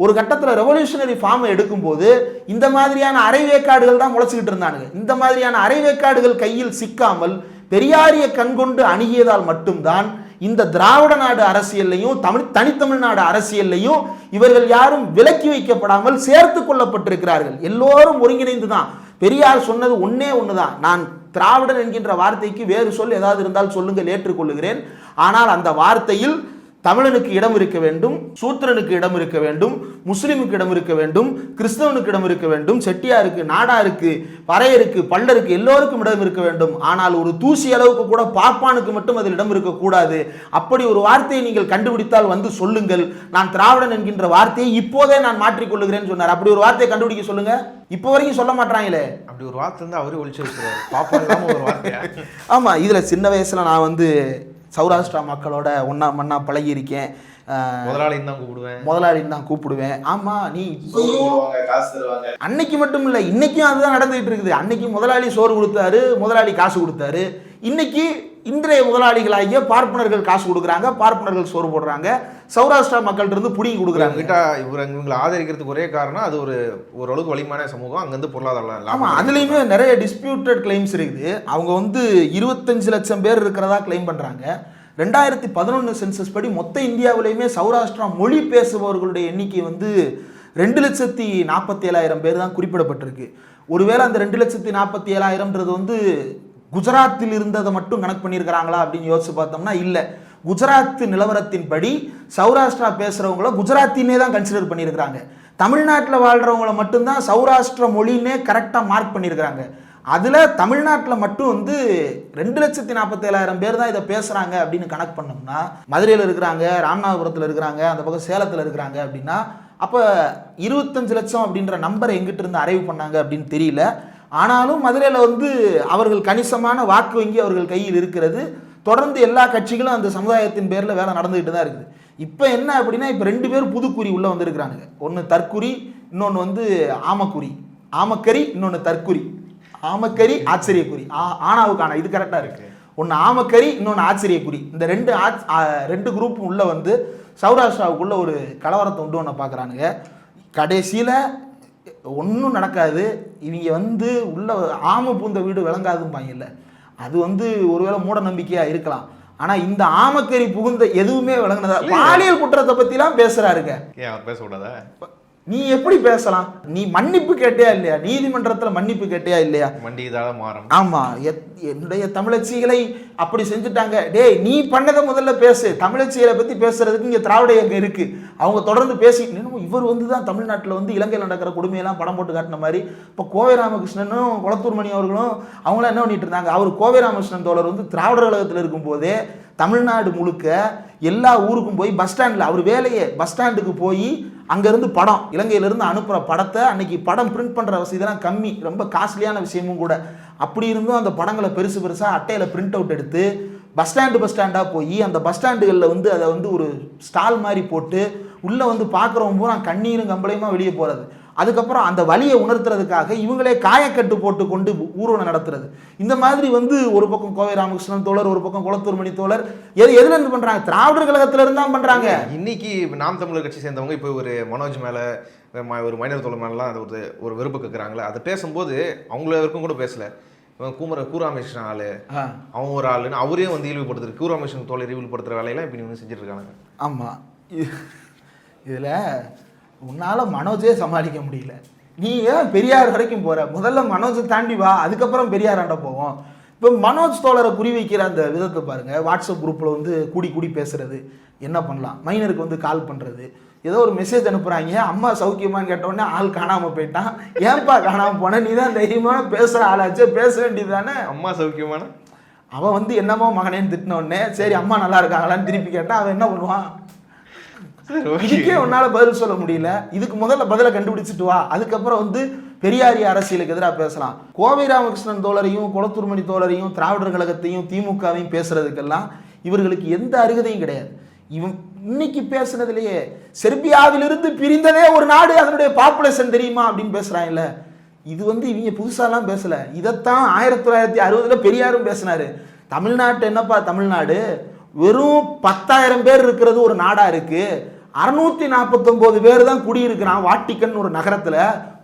ஒரு கட்டத்தில் ரெவல்யூஷனரி ஃபார்மை எடுக்கும்போது இந்த மாதிரியான அரைவேக்காடுகள் தான் முளைச்சிக்கிட்டு இருந்தானுங்க. இந்த மாதிரியான அரைவேக்காடுகள் கையில் சிக்காமல் பெரியாரிய கண்கொண்டு அணுகியதால் மட்டும்தான் இந்த திராவிட நாடு அரசியல்லையும் தனித்தமிழ்நாடு அரசியல்லையும் இவர்கள் யாரும் விலக்கி வைக்கப்படாமல் சேர்த்து கொள்ளப்பட்டிருக்கிறார்கள். எல்லோரும் ஒருங்கிணைந்து தான். பெரியார் சொன்னது ஒன்னே ஒண்ணுதான், நான் திராவிடன் என்கின்ற வார்த்தைக்கு வேறு சொல் ஏதாவது இருந்தால் சொல்லுங்கள், ஏற்றுக்கொள்ளுகிறேன். ஆனால் அந்த வார்த்தையில் தமிழனுக்கு இடம் இருக்க வேண்டும், சூத்திரனுக்கு இடம் இருக்க வேண்டும், முஸ்லிமுக்கு இடம் இருக்க வேண்டும், கிறிஸ்தவனுக்கு இடம் இருக்க வேண்டும், செட்டியாருக்கு, நாடாருக்கு, பறையருக்கு, பல்லருக்கு, எல்லோருக்கும் இடம் இருக்க வேண்டும். ஆனால் ஒரு தூசி அளவுக்கு கூட பார்ப்பானுக்கு மட்டும் அதில் இடம் இருக்கக்கூடாது. அப்படி ஒரு வார்த்தையை நீங்கள் கண்டுபிடித்தால் சொல்லுங்கள், நான் திராவிடன் என்கின்ற வார்த்தையை இப்போதே நான் மாற்றிக்கொள்ளுகிறேன்னு சொன்னார். அப்படி ஒரு வார்த்தையை கண்டுபிடிக்க சொல்லுங்க. இப்போ வரைக்கும் சொல்ல மாட்டாங்களே. அப்படி ஒரு வார்த்தை அவரே ஒழிச்சு வச்சுருவாரு. பாப்பா ஒரு வார்த்தையா? ஆமா, இதுல சின்ன வயசுல நான் சௌராஷ்டிரா மக்களோட ஒன்னா மண்ணா பழகி இருக்கேன். முதலாளின்னு தான் கூப்பிடுவேன். ஆமா, நீ அன்னைக்கு மட்டும் இல்லை, இன்னைக்கும் அதுதான் நடந்துகிட்டு இருக்குது. அன்னைக்கு முதலாளி சோறு கொடுத்தாரு, முதலாளி காசு கொடுத்தாரு. இன்னைக்கு இன்றைய முதலாளிகளாகிய பார்ப்பனர்கள் காசு கொடுக்குறாங்க, பார்ப்பனர்கள் சோறு போடுறாங்க, சௌராஷ்டிரா மக்கள்கிட்ட இருந்து புடிங்கி கொடுக்குறாங்க. இவங்களை ஆதரிக்கிறதுக்கு ஒரே காரணம் அது ஓரளவுக்கு வலிமையான சமூகம், அங்கேருந்து பொருளாதாரம். ஆமா, அதுலேயுமே நிறைய டிஸ்பியூட்டட் கிளைம்ஸ் இருக்குது. அவங்க 25 லட்சம் பேர் இருக்கிறதா கிளைம் பண்ணுறாங்க. 2011 சென்சஸ் படி மொத்த இந்தியாவிலையுமே சௌராஷ்டிரா மொழி பேசுபவர்களுடைய எண்ணிக்கை 2,47,000 பேர் தான் குறிப்பிடப்பட்டிருக்கு. ஒருவேளை அந்த 2,47,000ன்றது குஜராத்தில் இருந்ததை மட்டும் கணக்கு பண்ணியிருக்கிறாங்களா அப்படின்னு யோசிச்சு பார்த்தோம்னா இல்லை. குஜராத் நிலவரத்தின்படி சௌராஷ்டிரா பேசுகிறவங்கள குஜராத்தினே தான் கன்சிடர் பண்ணியிருக்கிறாங்க. தமிழ்நாட்டில் வாழ்கிறவங்கள மட்டும்தான் சௌராஷ்டிர மொழின்னே கரெக்டாக மார்க் பண்ணியிருக்கிறாங்க. அதில் தமிழ்நாட்டில் மட்டும் 2,47,000 பேர் தான் இதை பேசுகிறாங்க அப்படின்னு கணக்கு பண்ணோம்னா, மதுரையில் இருக்கிறாங்க, ராமநாதபுரத்தில் இருக்கிறாங்க, அந்த பக்கம் சேலத்தில் இருக்கிறாங்க அப்படின்னா அப்போ 25 லட்சம் அப்படின்ற நம்பரை எங்கிட்ட இருந்து அரைவு பண்ணாங்க அப்படின்னு தெரியல. ஆனாலும் மதுரையில் வந்து அவர்கள் கணிசமான வாக்கு வங்கி அவர்கள் கையில் இருக்கிறது. தொடர்ந்து எல்லா கட்சிகளும் அந்த சமுதாயத்தின் பேரில் வேலை நடந்துக்கிட்டு தான் இருக்குது. இப்போ என்ன அப்படின்னா, இப்போ 2 பேர் புதுக்குறி உள்ளே வந்திருக்கிறானுங்க. ஒன்று தற்குறி, இன்னொன்று வந்து ஆமக்குறி. ஆமக்கறி, இன்னொன்று தற்குறி. ஆமக்கறி ஆச்சரியக்குறி, ஆனாவுக்கான இது கரெக்டாக இருக்குது. ஒன்று ஆமக்கறி, இன்னொன்று ஆச்சரியக்குறி. இந்த ரெண்டு குரூப்பும் உள்ளே வந்து சௌராஷ்டிராவுக்குள்ளே ஒரு கலவரத்தை உண்டு ஒன்று பார்க்குறானுங்க. கடைசியில் ஒன்றும் நடக்காது. இவங்க வந்து உள்ள ஆமை பூந்த வீடு விளங்காதும்பாங்கல்ல, அது வந்து ஒருவேளை மூட நம்பிக்கையாக இருக்கலாம். ஆனால் இந்த ஆமக்கறி புகுந்த எதுவுமே விளங்குனதா? பாலியல் குற்றத்தை பற்றிலாம் பேசுகிறாருங்க. ஏன் பேசக்கூடாதா? நீ எப்படி பேசலாம்? நீ மன்னிப்பு கேட்டியா இல்லையா? நீதிமன்றத்தில் மன்னிப்பு கேட்டியா இல்லையா? மண்டியதால மாறும். ஆமா, என்னுடைய தமிழச்சிகளை அப்படி செஞ்சுட்டாங்க. டேய், நீ பண்ணதை முதல்ல பேசு. தமிழச்சிகளை பத்தி பேசுறதுக்கு இங்க திராவிட இயக்கம் இருக்கு. அவங்க தொடர்ந்து பேசி இவர் வந்து தான் தமிழ்நாட்டில் வந்து இலங்கையில் நடக்கிற கொடுமையெல்லாம் படம் போட்டு காட்டின மாதிரி இப்போ கோவை ராமகிருஷ்ணனும் குளத்தூர் மணி அவர்களும் அவங்களாம் என்ன பண்ணிட்டு இருந்தாங்க? அவர் கோவை ராமகிருஷ்ணன் தோழர் வந்து திராவிடர் கழகத்தில் இருக்கும்போதே தமிழ்நாடு முழுக்க எல்லா ஊருக்கும் போய் பஸ் ஸ்டாண்டில் அவர் வேலையே பஸ் ஸ்டாண்டுக்கு போய் அங்கேருந்து படம் இலங்கையிலேருந்து அனுப்புகிற படத்தை அன்னைக்கு படம் பிரிண்ட் பண்ணுற வசதியெல்லாம் கம்மி, ரொம்ப காஸ்ட்லியான விஷயமும் கூட. அப்படி இருந்தும் அந்த படங்களை பெருசாக அட்டையில் பிரிண்ட் அவுட் எடுத்து பஸ் ஸ்டாண்டாக போய் அந்த பஸ் ஸ்டாண்டுகளில் வந்து அதை வந்து ஒரு ஸ்டால் மாதிரி போட்டு உள்ளே வந்து பார்க்குறவங்க பூரா கண்ணீரும் கம்பளையுமா வெளியே போகிறது. அதுக்கப்புறம் அந்த வலியை உணர்த்துறதுக்காக இவங்களே காயக்கட்டு போட்டு கொண்டு ஊர்வலம் நடத்துறது. இந்த மாதிரி வந்து ஒரு பக்கம் கோவை ராமகிருஷ்ணன் தோழர், ஒரு பக்கம் குளத்தூர் மணி தோழர் எதுல இருந்து பண்றாங்க? திராவிடர் கழகத்துல இருந்து தான் பண்றாங்க. இன்னைக்கு நாம் தமிழர் கட்சி சேர்ந்தவங்க இப்போ ஒரு மனோஜ் மேல ஒரு மைனர் தோழர் மேலாம் அது ஒரு வெறுப்பு கேட்குறாங்களே, அதை பேசும்போது அவங்கள வரைக்கும் கூட பேசல. கூராமேஸ்வரன் ஆளு, அவங்க ஒரு ஆளுன்னு அவரே வந்து இழிவுபடுத்துறது, கூராமேஸ்வரன் தோழர் இழிவுபடுத்துற வேலையெல்லாம் இப்போ நீங்க செஞ்சுட்டு இருக்காங்க. ஆமா, இதுல உன்னால மனோஜே சமாளிக்க முடியல. நீ ஏன் பெரியார் வரைக்கும் போற? முதல்ல மனோஜை தாண்டி வா, அதுக்கப்புறம் பெரியாராண்ட போவோம். இப்போ மனோஜ் தோழரை குறி வைக்கிற அந்த விதத்தை பாருங்க. வாட்ஸ்அப் குரூப்ல வந்து கூடி பேசுறது, என்ன பண்ணலாம்? மைனருக்கு வந்து கால் பண்றது, ஏதோ ஒரு மெசேஜ் அனுப்புறாங்க, அம்மா சௌக்கியமான்னு கேட்டோடனே ஆள் காணாம போயிட்டான். ஏன்பா காணாம போன? நீ தான் தைரியமான பேசுற ஆளாச்சு, பேச வேண்டியது தானே. அம்மா சௌக்கியமான அவன் வந்து என்னமோ மகனேன்னு திட்டின உடனே சரி அம்மா நல்லா இருக்காங்களான்னு திருப்பி கேட்டா அவன் என்ன பண்ணுவான்? இதுக்கே உன்னால பதில் சொல்ல முடியல. இதுக்கு முதல்ல பதிலை கண்டுபிடிச்சிட்டு வா, அதுக்கப்புறம் வந்து பெரியாரிய அரசியலுக்கு எதிராக பேசலாம். கோவை ராமகிருஷ்ணன் தோழரையும் குளத்தூர் மணி தோழரையும் திராவிடர் கழகத்தையும் திமுகவையும் பேசுறதுக்கெல்லாம் இவர்களுக்கு எந்த அருகதையும் கிடையாது. இவன் இன்னைக்கு பேசுனதுலயே செர்பியாவிலிருந்து பிரிந்ததே ஒரு நாடு, அதனுடைய பாப்புலேஷன் தெரியுமா அப்படின்னு பேசுறாங்கல்ல. இது வந்து இவங்க புதுசாலாம் பேசல. இதைத்தான் 1960 பெரியாரும் பேசினாரு. தமிழ்நாட்டு என்னப்பா தமிழ்நாடு, வெறும் 10,000 பேர் இருக்கிறது ஒரு நாடா இருக்கு. 649 பேர் தான் குடியிருக்கிறான் வாட்டிக்கன் ஒரு நகரத்துல.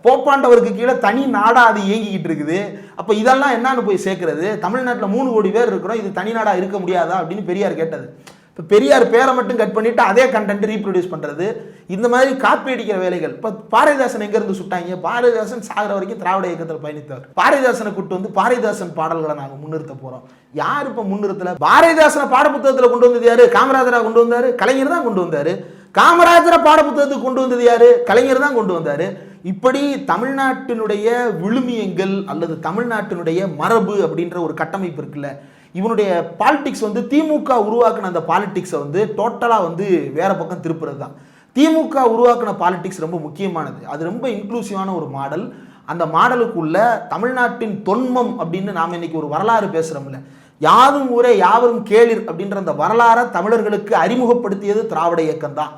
போப்பாண்டவருக்கு கீழே தனி நாடா அது இயங்கிக்கிட்டு இருக்குது. அப்ப இதெல்லாம் என்னன்னு போய் சேர்க்கிறது? தமிழ்நாட்டில் 3 கோடி பேர் இருக்கிறோம், இது தனி நாடா இருக்க முடியாதா அப்படின்னு பெரியார் கேட்டது. இப்போ பெரியார் பேரை மட்டும் கட் பண்ணிட்டு அதே கண்டென்ட் ரீப்ரொடியூஸ் பண்றது, இந்த மாதிரி காப்பி அடிக்கிற வேலைகள். இப்போ பாரதிதாசன் எங்க இருந்து சுட்டாங்க? பாரதிதாசன் சாகிற வரைக்கும் திராவிட இயக்கத்தில் பயணித்தவர். பாரதிதாசனை கூட்டு வந்து பாரதிதாசன் பாடல்களை நாங்கள் முன்னிறுத்த போறோம். யார் இப்போ முன்னிறுத்தல? பாரதிதாசனை பாடப்புத்தகத்தில் கொண்டு வந்தது யாரு? காமராஜரா கொண்டு வந்தாரு? கலைஞர் தான் கொண்டு வந்தாரு. காமராஜரை பாடப்புத்தகத்துக்கு கொண்டு வந்தது யாரு? கலைஞர் தான் கொண்டு வந்தாரு. இப்படி தமிழ்நாட்டினுடைய விழுமியங்கள் அல்லது தமிழ்நாட்டினுடைய மரபு அப்படின்ற ஒரு கட்டமைப்பு இருக்குல்ல, இவனுடைய பாலிடிக்ஸ் வந்து திமுக உருவாக்குன அந்த பாலிடிக்ஸை வந்து டோட்டலாக வந்து வேற பக்கம் திருப்புறது தான். திமுக உருவாக்குன பாலிடிக்ஸ் ரொம்ப முக்கியமானது, அது ரொம்ப இன்க்ளூசிவான ஒரு மாடல். அந்த மாடலுக்குள்ள தமிழ்நாட்டின் தொன்மம் அப்படின்னு நாம் இன்னைக்கு ஒரு வரலாறு பேசுகிறோம்ல, யாதும் ஊரே யாவரும் கேளிர் அப்படின்ற அந்த வரலாறை தமிழர்களுக்கு அறிமுகப்படுத்தியது திராவிட இயக்கம் தான்.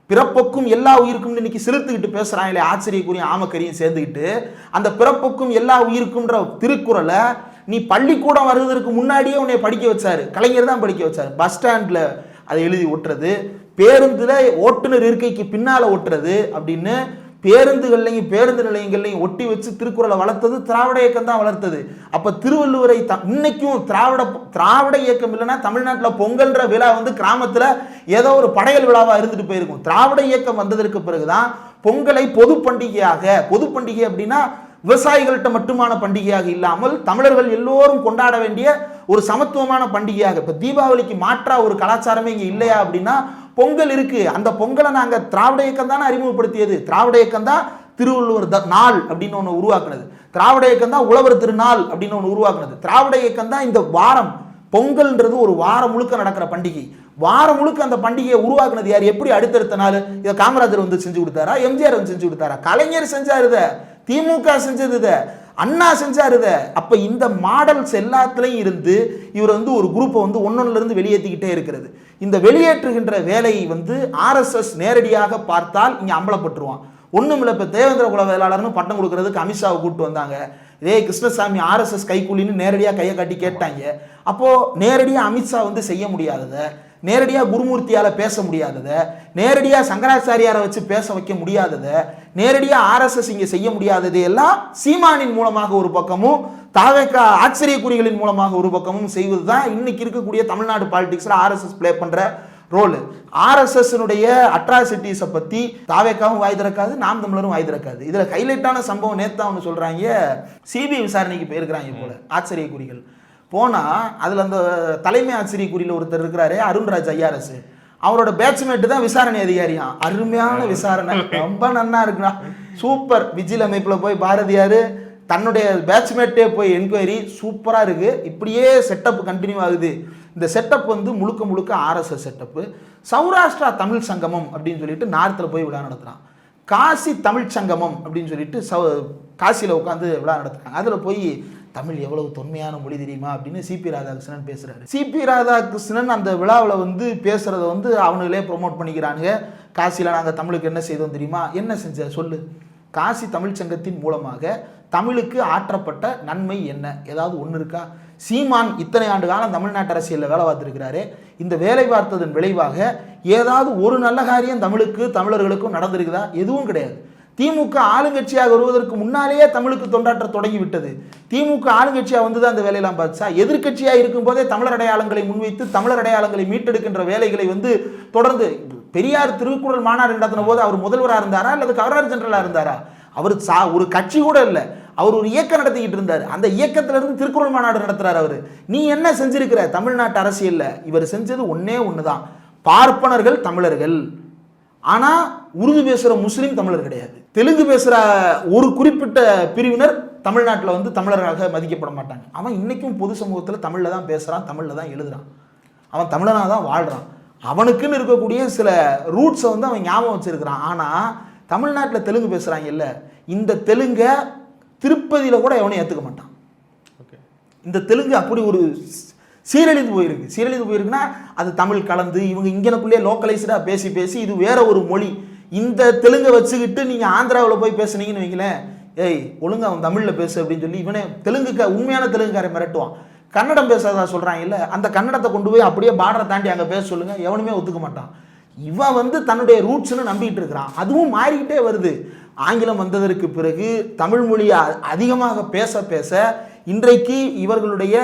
பிறப்புக்கும் எல்லா உயிருக்கும் இன்னைக்கு செலுத்துக்கிட்டு பேசுறாங்களே ஆச்சரியக்குரியும் ஆமக்கரியும் சேர்ந்துக்கிட்டு, அந்த பிறப்புக்கும் எல்லா உயிருக்கும்ன்ற திருக்குறளை நீ பள்ளிக்கூடம் வருவதற்கு முன்னாடியே உன்னை படிக்க வச்சாரு, கலைஞர் தான் படிக்க வச்சாரு. பஸ் ஸ்டாண்டில் அதை எழுதி ஒட்டுறது, பேருந்தில் ஓட்டுநர் இருக்கைக்கு பின்னால் ஒட்டுறது அப்படின்னு பேருந்துகள்லையும் பேருந்து நிலையங்கள்லையும் ஒட்டி வச்சு திருக்குறளை வளர்த்தது திராவிட இயக்கம் தான் வளர்த்தது. அப்போ திருவள்ளுவரை இன்னைக்கும் திராவிட இயக்கம் இல்லைன்னா தமிழ்நாட்டில் பொங்கல்ன்ற விழா வந்து கிராமத்தில் ஏதோ ஒரு படையல் விழாவாக இருந்துட்டு போயிருக்கும். திராவிட இயக்கம் வந்ததற்கு பிறகுதான் பொங்கலை பொது பண்டிகை அப்படின்னா விவசாயிகள்கிட்ட மட்டுமான பண்டிகையாக இல்லாமல் தமிழர்கள் எல்லோரும் கொண்டாட வேண்டிய ஒரு சமத்துவமான பண்டிகையாக. இப்போ தீபாவளிக்கு மாற்றா ஒரு கலாச்சாரமே இங்கே இல்லையா அப்படின்னா பொங்கல் இருக்கு. அந்த பொங்கலை நாங்கள் திராவிட இயக்கம் தானே அறிமுகப்படுத்தியது. திராவிட இயக்கம் தான் திருவள்ளுவர் நாள் அப்படின்னு ஒன்று உருவாக்குனது. திராவிட இயக்கம் தான் உழவர் திருநாள் அப்படின்னு ஒன்று உருவாக்குனது. திராவிட இயக்கம் தான் இந்த வாரம் பொங்கல்ன்றது ஒரு வாரம் முழுக்க நடக்கிற பண்டிகை. வாரம் முழுக்க அந்த பண்டிகையை உருவாக்குனது யார்? எப்படி அடுத்தடுத்த நாள் இதை காமராஜர் வந்து செஞ்சு கொடுத்தாரா, எம்ஜிஆர் வந்து செஞ்சு கொடுத்தாரா? கலைஞர் செஞ்சாரு இதை, திமுக செஞ்சது இதை, அண்ணா செஞ்சாரு இதை. அப்ப இந்த மாடல்ஸ் எல்லாத்துலயும் இருந்து இவர் வந்து ஒரு குரூப்பை வந்து ஒன்னொன்னுல இருந்து வெளியேற்றிக்கிட்டே இருக்கிறது. இந்த வெளியேற்றுகின்ற வேலையை வந்து RSS நேரடியாக பார்த்தால் இங்க அம்பலப்பட்டுருவான். ஒண்ணுமில்ல, இப்ப தேவேந்திர குல வேளாளர்னு பட்டம் கொடுக்கறதுக்கு அமித்ஷாவை கூப்பிட்டு வந்தாங்க. இதே கிருஷ்ணசாமி RSS கைக்கூலின்னு நேரடியாக கையை காட்டி கேட்டாங்க. அப்போ நேரடியாக அமித்ஷா வந்து செய்ய முடியாததை, நேரடியாக குருமூர்த்தியால பேச முடியாததை, நேரடியாக சங்கராச்சாரியாரை வச்சு பேச வைக்க முடியாததை, நேரடியாக RSS இங்கே செய்ய முடியாதது எல்லாம் சீமானின் மூலமாக ஒரு பக்கமும் தாவேக ஆச்சரியக்குறிகளின் மூலமாக ஒரு பக்கமும் செய்வது தான் இன்னைக்கு இருக்கக்கூடிய தமிழ்நாடு பாலிடிக்ஸில் RSS ப்ளே பண்ற ரோல். RSS-னுடைய அட்ராசிட்டிஸை பற்றி தாவேக்காவும் வாய் திறக்காது, நாம் தமிழரும் வாய் திறக்காது. இதில் ஹைலைட்டான சம்பவம் நேற்று ஒன்று சொல்கிறாங்க, சிபிஐ விசாரணைக்கு போயிருக்கிறாங்க போல ஆச்சரியக்குறிகள். போனால் அதில் அந்த தலைமை ஆச்சரியக்குறியில் ஒருத்தர் இருக்கிறாரு, அருண்ராஜ் IRS. அவரோட பேட்ச்மேட்டு தான் விசாரணை அதிகாரியா. அருமையான விசாரணை, ரொம்ப நன்னா இருக்குண்ணா, சூப்பர். விஜில் அமைப்பில் போய் பாரதியார் தன்னுடைய பேட்ச்மேட்டே போய் என்கொயரி, சூப்பராக இருக்குது. இப்படியே செட்டப் கண்டினியூ ஆகுது. இந்த செட்டப் வந்து முழுக்க முழுக்க RSS செட்டப்பு. சௌராஷ்டிரா தமிழ் சங்கமம் அப்படின்னு சொல்லிட்டு நார்த்தில் போய் விழா நடத்துகிறான். காசி தமிழ் சங்கமம் அப்படின்னு சொல்லிட்டு காசியில் உட்காந்து விழா நடத்துகிறாங்க. அதில் போய் தமிழ் எவ்வளவு தொன்மையான மொழி தெரியுமா அப்படின்னு சிபி ராதாகிருஷ்ணன் பேசுகிறாரு. சிபி ராதாகிருஷ்ணன் அந்த விழாவில் வந்து பேசுகிறத வந்து அவனுங்களே ப்ரொமோட் பண்ணிக்கிறானுங்க. காசியில் நாங்கள் தமிழுக்கு என்ன செய்தோம் தெரியுமா? என்ன செஞ்ச சொல்லு. காசி தமிழ் சங்கத்தின் மூலமாக தமிழுக்கு ஆற்றப்பட்ட நன்மை என்ன, ஏதாவது ஒன்று இருக்கா? சீமான் இத்தனை ஆண்டு காலம் தமிழ்நாட்டு அரசியலில் வேலை பார்த்துருக்கிறாரு. இந்த வேலை பார்த்ததன் விளைவாக ஏதாவது ஒரு நல்ல காரியம் தமிழுக்கு தமிழர்களுக்கும் நடந்திருக்குதா? எதுவும் கிடையாது. திமுக ஆளுங்கட்சியாக வருவதற்கு முன்னாலேயே தமிழுக்கு தொண்டாற்ற தொடங்கி விட்டது. திமுக ஆளுங்கட்சியாக வந்து தான் அந்த வேலையெல்லாம் பார்த்துச்சா? எதிர்கட்சியாக இருக்கும் போதே தமிழர் அடையாளங்களை முன்வைத்து தமிழர் அடையாளங்களை மீட்டெடுக்கின்ற வேலைகளை வந்து தொடர்ந்து பெரியார் திருக்குறள் மாநாடு நடத்தின போது அவர் முதல்வராக இருந்தாரா அல்லது கவர்னர் ஜெனரலாக இருந்தாரா? அவர் ஒரு கட்சி கூட இல்லை, அவர் ஒரு இயக்கம் நடத்திக்கிட்டு இருந்தார். அந்த இயக்கத்திலிருந்து திருக்குறள் மாநாடு நடத்துறாரு அவர். நீ என்ன செஞ்சிருக்கிற தமிழ்நாட்டு அரசியல்ல? இவர் செஞ்சது ஒன்னே ஒண்ணுதான், பார்ப்பனர்கள் தமிழர்கள், ஆனா உருது பேசுற முஸ்லீம் தமிழர் கிடையாது. தெலுங்கு பேசுற ஒரு குறிப்பிட்ட பிரிவினர் தமிழ்நாட்டில் வந்து தமிழர்களாக மதிக்கப்பட மாட்டாங்க. அவன் இன்னைக்கும் பொது சமூகத்தில் தமிழ்ல தான் பேசுறான், தமிழ்ல தான் எழுதுறான், அவன் தமிழனாக தான் வாழ்றான். அவனுக்குன்னு இருக்கக்கூடிய சில ரூட்ஸை வந்து அவன் ஞாபகம் வச்சிருக்கிறான். ஆனா தமிழ்நாட்டில் தெலுங்கு பேசுறாங்க இல்ல, இந்த தெலுங்க திருப்பதியில் கூட எவனையும் ஏற்றுக்க மாட்டான். இந்த தெலுங்கு அப்படி ஒரு சீரழிந்து போயிருக்கு. சீரழிந்து போயிருக்குன்னா அது தமிழ் கலந்து இவங்க இங்கனக்குள்ளேயே லோக்கலைஸ்டாக பேசி பேசி இது வேற ஒரு மொழி. இந்த தெலுங்கை வச்சுக்கிட்டு நீங்கள் ஆந்திராவில் போய் பேசுனீங்கன்னு வைங்களேன், ஏய் ஒழுங்கு அவன் தமிழில் பேசு அப்படின்னு சொல்லி இவனே உண்மையான தெலுங்குக்காரை மிரட்டுவான். கன்னடம் பேசாதா சொல்கிறாங்க இல்லை, அந்த கன்னடத்தை கொண்டு போய் அப்படியே பார்டரை தாண்டி அங்கே பேச சொல்லுங்கள், எவனுமே ஒத்துக்க மாட்டான். இவன் வந்து தன்னுடைய ரூட்ஸ்ன்னு நம்பிக்கிட்டு இருக்கிறான். அதுவும் மாறிக்கிட்டே வருது. ஆங்கிலம் வந்ததற்கு பிறகு தமிழ் மொழியை அதிகமாக பேச பேச இன்றைக்கு இவர்களுடைய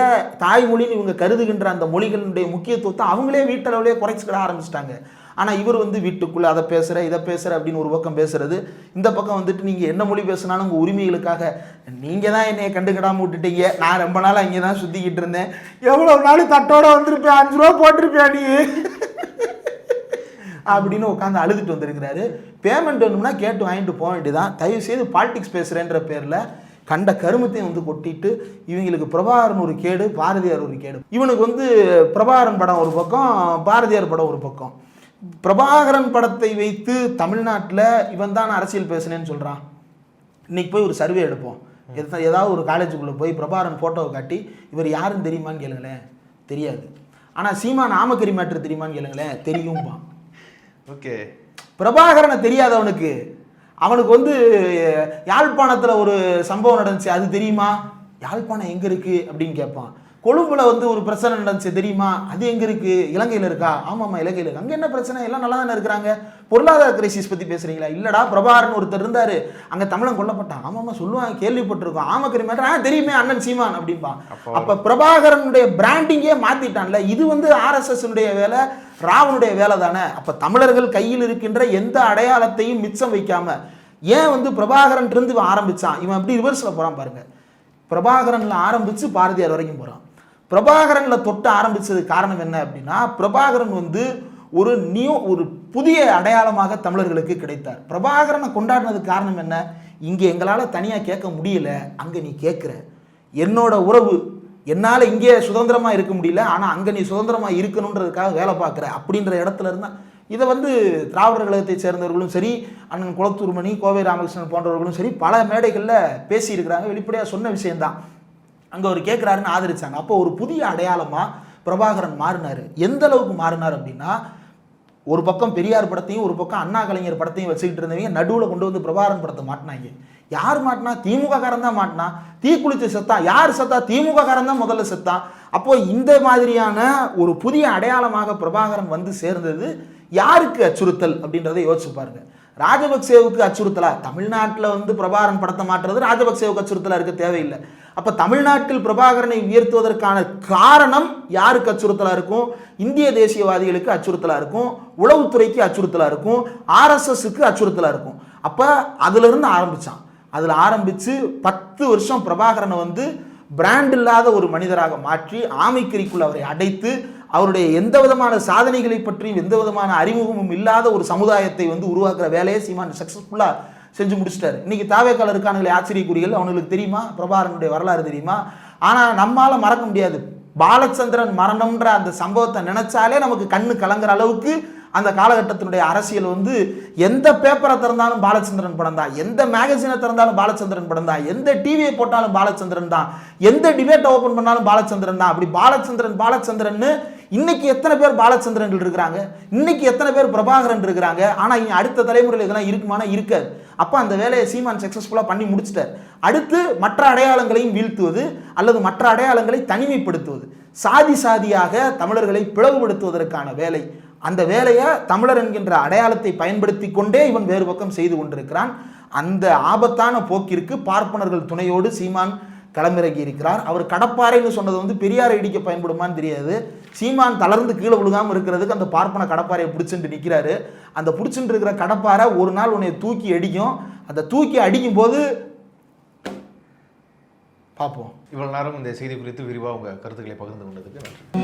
தாய்மொழின்னு இவங்க கருதுகின்ற அந்த மொழிகளுடைய முக்கியத்துவத்தை அவங்களே வீட்டளவுலேயே குறைச்சிக்கிட ஆரம்பிச்சிட்டாங்க. ஆனால் இவர் வந்து வீட்டுக்குள்ளே அதை பேசுகிற இதை பேசுகிற அப்படின்னு ஒரு பக்கம் பேசுறது, இந்த பக்கம் வந்துட்டு நீங்கள் என்ன மொழி பேசினாலும் உங்கள் உரிமைகளுக்காக நீங்கள் தான் என்னையை கண்டுக்கிடாமல் விட்டுட்டீங்க, நான் ரொம்ப நாள் இங்கே தான் சுற்றிக்கிட்டு இருந்தேன், எவ்வளோ நாள் தட்டோட வந்திருப்பேன், 5 ரூபா போட்டிருப்பேன் நீ அப்படின்னு உட்காந்து அழுதுட்டு வந்திருக்கிறாரு. பேமெண்ட் வேணும்னா கேட்டு வாங்கிட்டு போக வேண்டியதான். தயவு செய்து பாலிடிக்ஸ் பேசுகிறேன்ற பேரில் கண்ட கருமத்தையும் வந்து கொட்டிட்டு இவங்களுக்கு பிரபாகரன் ஒரு கேடு, பாரதியார் ஒரு கேடு. இவனுக்கு வந்து பிரபாகரன் படம் ஒரு பக்கம், பாரதியார் படம் ஒரு பக்கம். பிரபாகரன் படத்தை வைத்து தமிழ்நாட்டில் இவன் தான் அரசியல் பேசுனேன்னு சொல்கிறான். இன்னைக்கு போய் ஒரு சர்வே எடுப்போம், ஏதாவது ஒரு காலேஜுக்குள்ளே போய் பிரபாகரன் ஃபோட்டோவை காட்டி இவர் யாருன்னு தெரியுமான்னு கேளுங்களேன், தெரியாது. ஆனால் சீமான் ஆமக்கரி மேட்ரு தெரியுமான்னு கேளுங்களேன், தெரியும்பா. ஓகே, பிரபாகரனை தெரியாதவனுக்கு அவனுக்கு வந்து யாழ்ப்பாணத்தில் ஒரு சம்பவம் நடந்துச்சு அது தெரியுமா, யாழ்ப்பாணம் எங்கே இருக்குது அப்படின்னு கேட்பான். கொழும்புல வந்து ஒரு பிரச்சனை நடந்துச்சு தெரியுமா, அது எங்கே இருக்குது, இலங்கையில் இருக்கா, ஆமாம்மா இலங்கையில் இருக்கு, அங்கே என்ன பிரச்சனை, எல்லாம் நல்லா தானே இருக்கிறாங்க, பொருளாதார கிரைசிஸ் பற்றி பேசுகிறீங்களா, இல்லைடா பிரபாகரன் ஒருத்தர் இருந்தார் அங்கே தமிழன் கொல்லப்பட்டான், ஆமாம்மா சொல்லுவாங்க கேள்விப்பட்டிருக்கோம், ஆமக்கரி மேட்டர் தெரியுமே அண்ணன் சீமான் அப்படின்பான். அப்போ பிரபாகரனுடைய பிராண்டிங்கே மாற்றிட்டான்ல. இது வந்து RSS-னுடைய வேலை, ராவனுடைய வேலை தானே. அப்போ தமிழர்கள் கையில் இருக்கின்ற எந்த அடையாளத்தையும் மிச்சம் வைக்காம ஏன் வந்து பிரபாகரன் இருந்து ஆரம்பிச்சான், இவன் எப்படி ரிவர்ஸில் போகிறான் பாருங்க. பிரபாகரனில் ஆரம்பித்து பாரதியார் வரைக்கும் போகிறான். பிரபாகரனில் தொட்டு ஆரம்பித்ததுக்கு காரணம் என்ன அப்படின்னா, பிரபாகரன் வந்து ஒரு புதிய அடையாளமாக தமிழர்களுக்கு கிடைத்தார். பிரபாகரனை கொண்டாடினதுக்கு காரணம் என்ன, இங்கே எங்களால் தனியாக கேட்க முடியல, அங்கே நீ கேட்குற, என்னோட உறவு என்னால் இங்கே சுதந்திரமாக இருக்க முடியல, ஆனால் அங்கே நீ சுதந்திரமாக இருக்கணுன்றதுக்காக வேலை பார்க்குற அப்படின்ற இடத்துல இருந்தால் இதை திராவிடர் கழகத்தை சேர்ந்தவர்களும் சரி, அண்ணன் குளத்தூர்மணி, கோவை ராமகிருஷ்ணன் போன்றவர்களும் சரி பல மேடைகளில் பேசியிருக்கிறாங்க. வெளிப்படையாக சொன்ன விஷயம்தான். அங்கே அவர் கேட்குறாருன்னு ஆதரிச்சாங்க. அப்போ ஒரு புதிய அடையாளமாக பிரபாகரன் மாறினார். எந்த அளவுக்கு மாறினார் அப்படின்னா, ஒரு பக்கம் பெரியார் படத்தையும் ஒரு பக்கம் அண்ணா கலைஞர் படத்தையும் வச்சுக்கிட்டு இருந்தவங்க நடுவில் கொண்டு வந்து பிரபாகரன் படத்தை மாட்டினாங்க. யார் மாட்டினா? திமுக காரன் தான் மாட்டினா. தீ குளித்து செத்தான். யார் செத்தா? திமுக காரன் தான் முதல்ல செத்தான். அப்போ இந்த மாதிரியான ஒரு புதிய அடையாளமாக பிரபாகரன் சேர்ந்தது யாருக்கு அச்சுறுத்தல் அப்படின்றத யோசிச்சு பாருங்க. ராஜபக்சேவுக்கு அச்சுறுத்தலா? தமிழ்நாட்டில் பிரபாகரன் படத்தை மாற்றுறது ராஜபக்சேவுக்கு அச்சுறுத்தலா இருக்க தேவையில்லை. அப்ப தமிழ்நாட்டில் பிரபாகரனை உயர்த்துவதற்கான காரணம் யாருக்கு அச்சுறுத்தலா இருக்கும்? இந்திய தேசியவாதிகளுக்கு அச்சுறுத்தலா இருக்கும், உளவுத்துறைக்கு அச்சுறுத்தலா இருக்கும், RSSக்கு அச்சுறுத்தலா இருக்கும். அப்ப அதுல இருந்து ஆரம்பிச்சான். அதுல ஆரம்பிச்சு 10 வருஷம் பிரபாகரனை பிராண்ட் இல்லாத ஒரு மனிதராக மாற்றி ஆமைக்கறிக்குள் அவரை அடைத்து அவருடைய எந்த விதமான சாதனைகளை பற்றியும் எந்த விதமான அறிமுகமும் இல்லாத ஒரு சமுதாயத்தை உருவாக்குற வேலையை சீமான் சக்சஸ்ஃபுல்லா செஞ்சு முடிச்சிட்டாரு. இன்னைக்கு தாவேக்கால இருக்கானுங்களே ஆச்சரியக்குறிகள், அவனுக்கு தெரியுமா பிரபாகரனுடைய வரலாறு தெரியுமா? ஆனா நம்மால மறக்க முடியாது. பாலச்சந்திரன் மரணம்ன்ற அந்த சம்பவத்தை நினைச்சாலே நமக்கு கண்ணு கலங்குற அளவுக்கு அந்த காலகட்டத்தினுடைய அரசியல் எந்த பேப்பரை திறந்தாலும் பாலச்சந்திரன் படம் தான், எந்த மேகசினை திறந்தாலும் பாலச்சந்திரன் படம் தான், எந்த டிவியை போட்டாலும் பாலச்சந்திரன் தான், எந்த டிபேட்டை ஓபன் பண்ணாலும் பாலச்சந்திரன் தான். அப்படி பாலச்சந்திரன் இன்னைக்கு எத்தனை பேர் பாலச்சந்திரன் இருக்கிறாங்க, இன்னைக்கு எத்தனை பேர் பிரபாகரன் இருக்கிறாங்க. ஆனா இனி அடுத்த தலைமுறையில் இதெல்லாம் இருக்குமானா இருக்காது. அப்ப அந்த வேலையை சீமான் சக்சஸ்ஃபுல்லா பண்ணி முடிச்சிட்டார். அடுத்து மற்ற அடையாளங்களையும் வீழ்த்துவது அல்லது மற்ற அடையாளங்களை தனிமைப்படுத்துவது, சாதியாக தமிழர்களை பிளவுபடுத்துவதற்கான வேலை. அந்த வேலையை தமிழர் என்கின்ற அடையாளத்தை பயன்படுத்தி கொண்டே இவன் வேறு பக்கம் செய்து கொண்டிருக்கிறான். அந்த ஆபத்தான போக்கிற்கு பார்ப்பனர்கள் துணையோடு சீமான் களமிறங்கி இருக்கிறார். அவர் கடப்பாறைன்னு சொன்னது பெரியாரை இடிக்க பயன்படுமான்னு தெரியாது. சீமான் தளர்ந்து கீழே விழுகாமல் இருக்கிறதுக்கு அந்த பார்ப்பன கடப்பாறையை பிடிச்சிட்டு நிற்கிறாரு. அந்த பிடிச்சிட்டு இருக்கிற கடப்பாறை ஒரு நாள் உன்னை தூக்கி அடிக்கும். அந்த தூக்கி அடிக்கும் போது பார்ப்போம். இவ்வளவு நேரம் இந்த செய்தி குறித்து விரிவாக உங்கள் கருத்துக்களை பகிர்ந்து கொண்டதுக்கு நன்றி.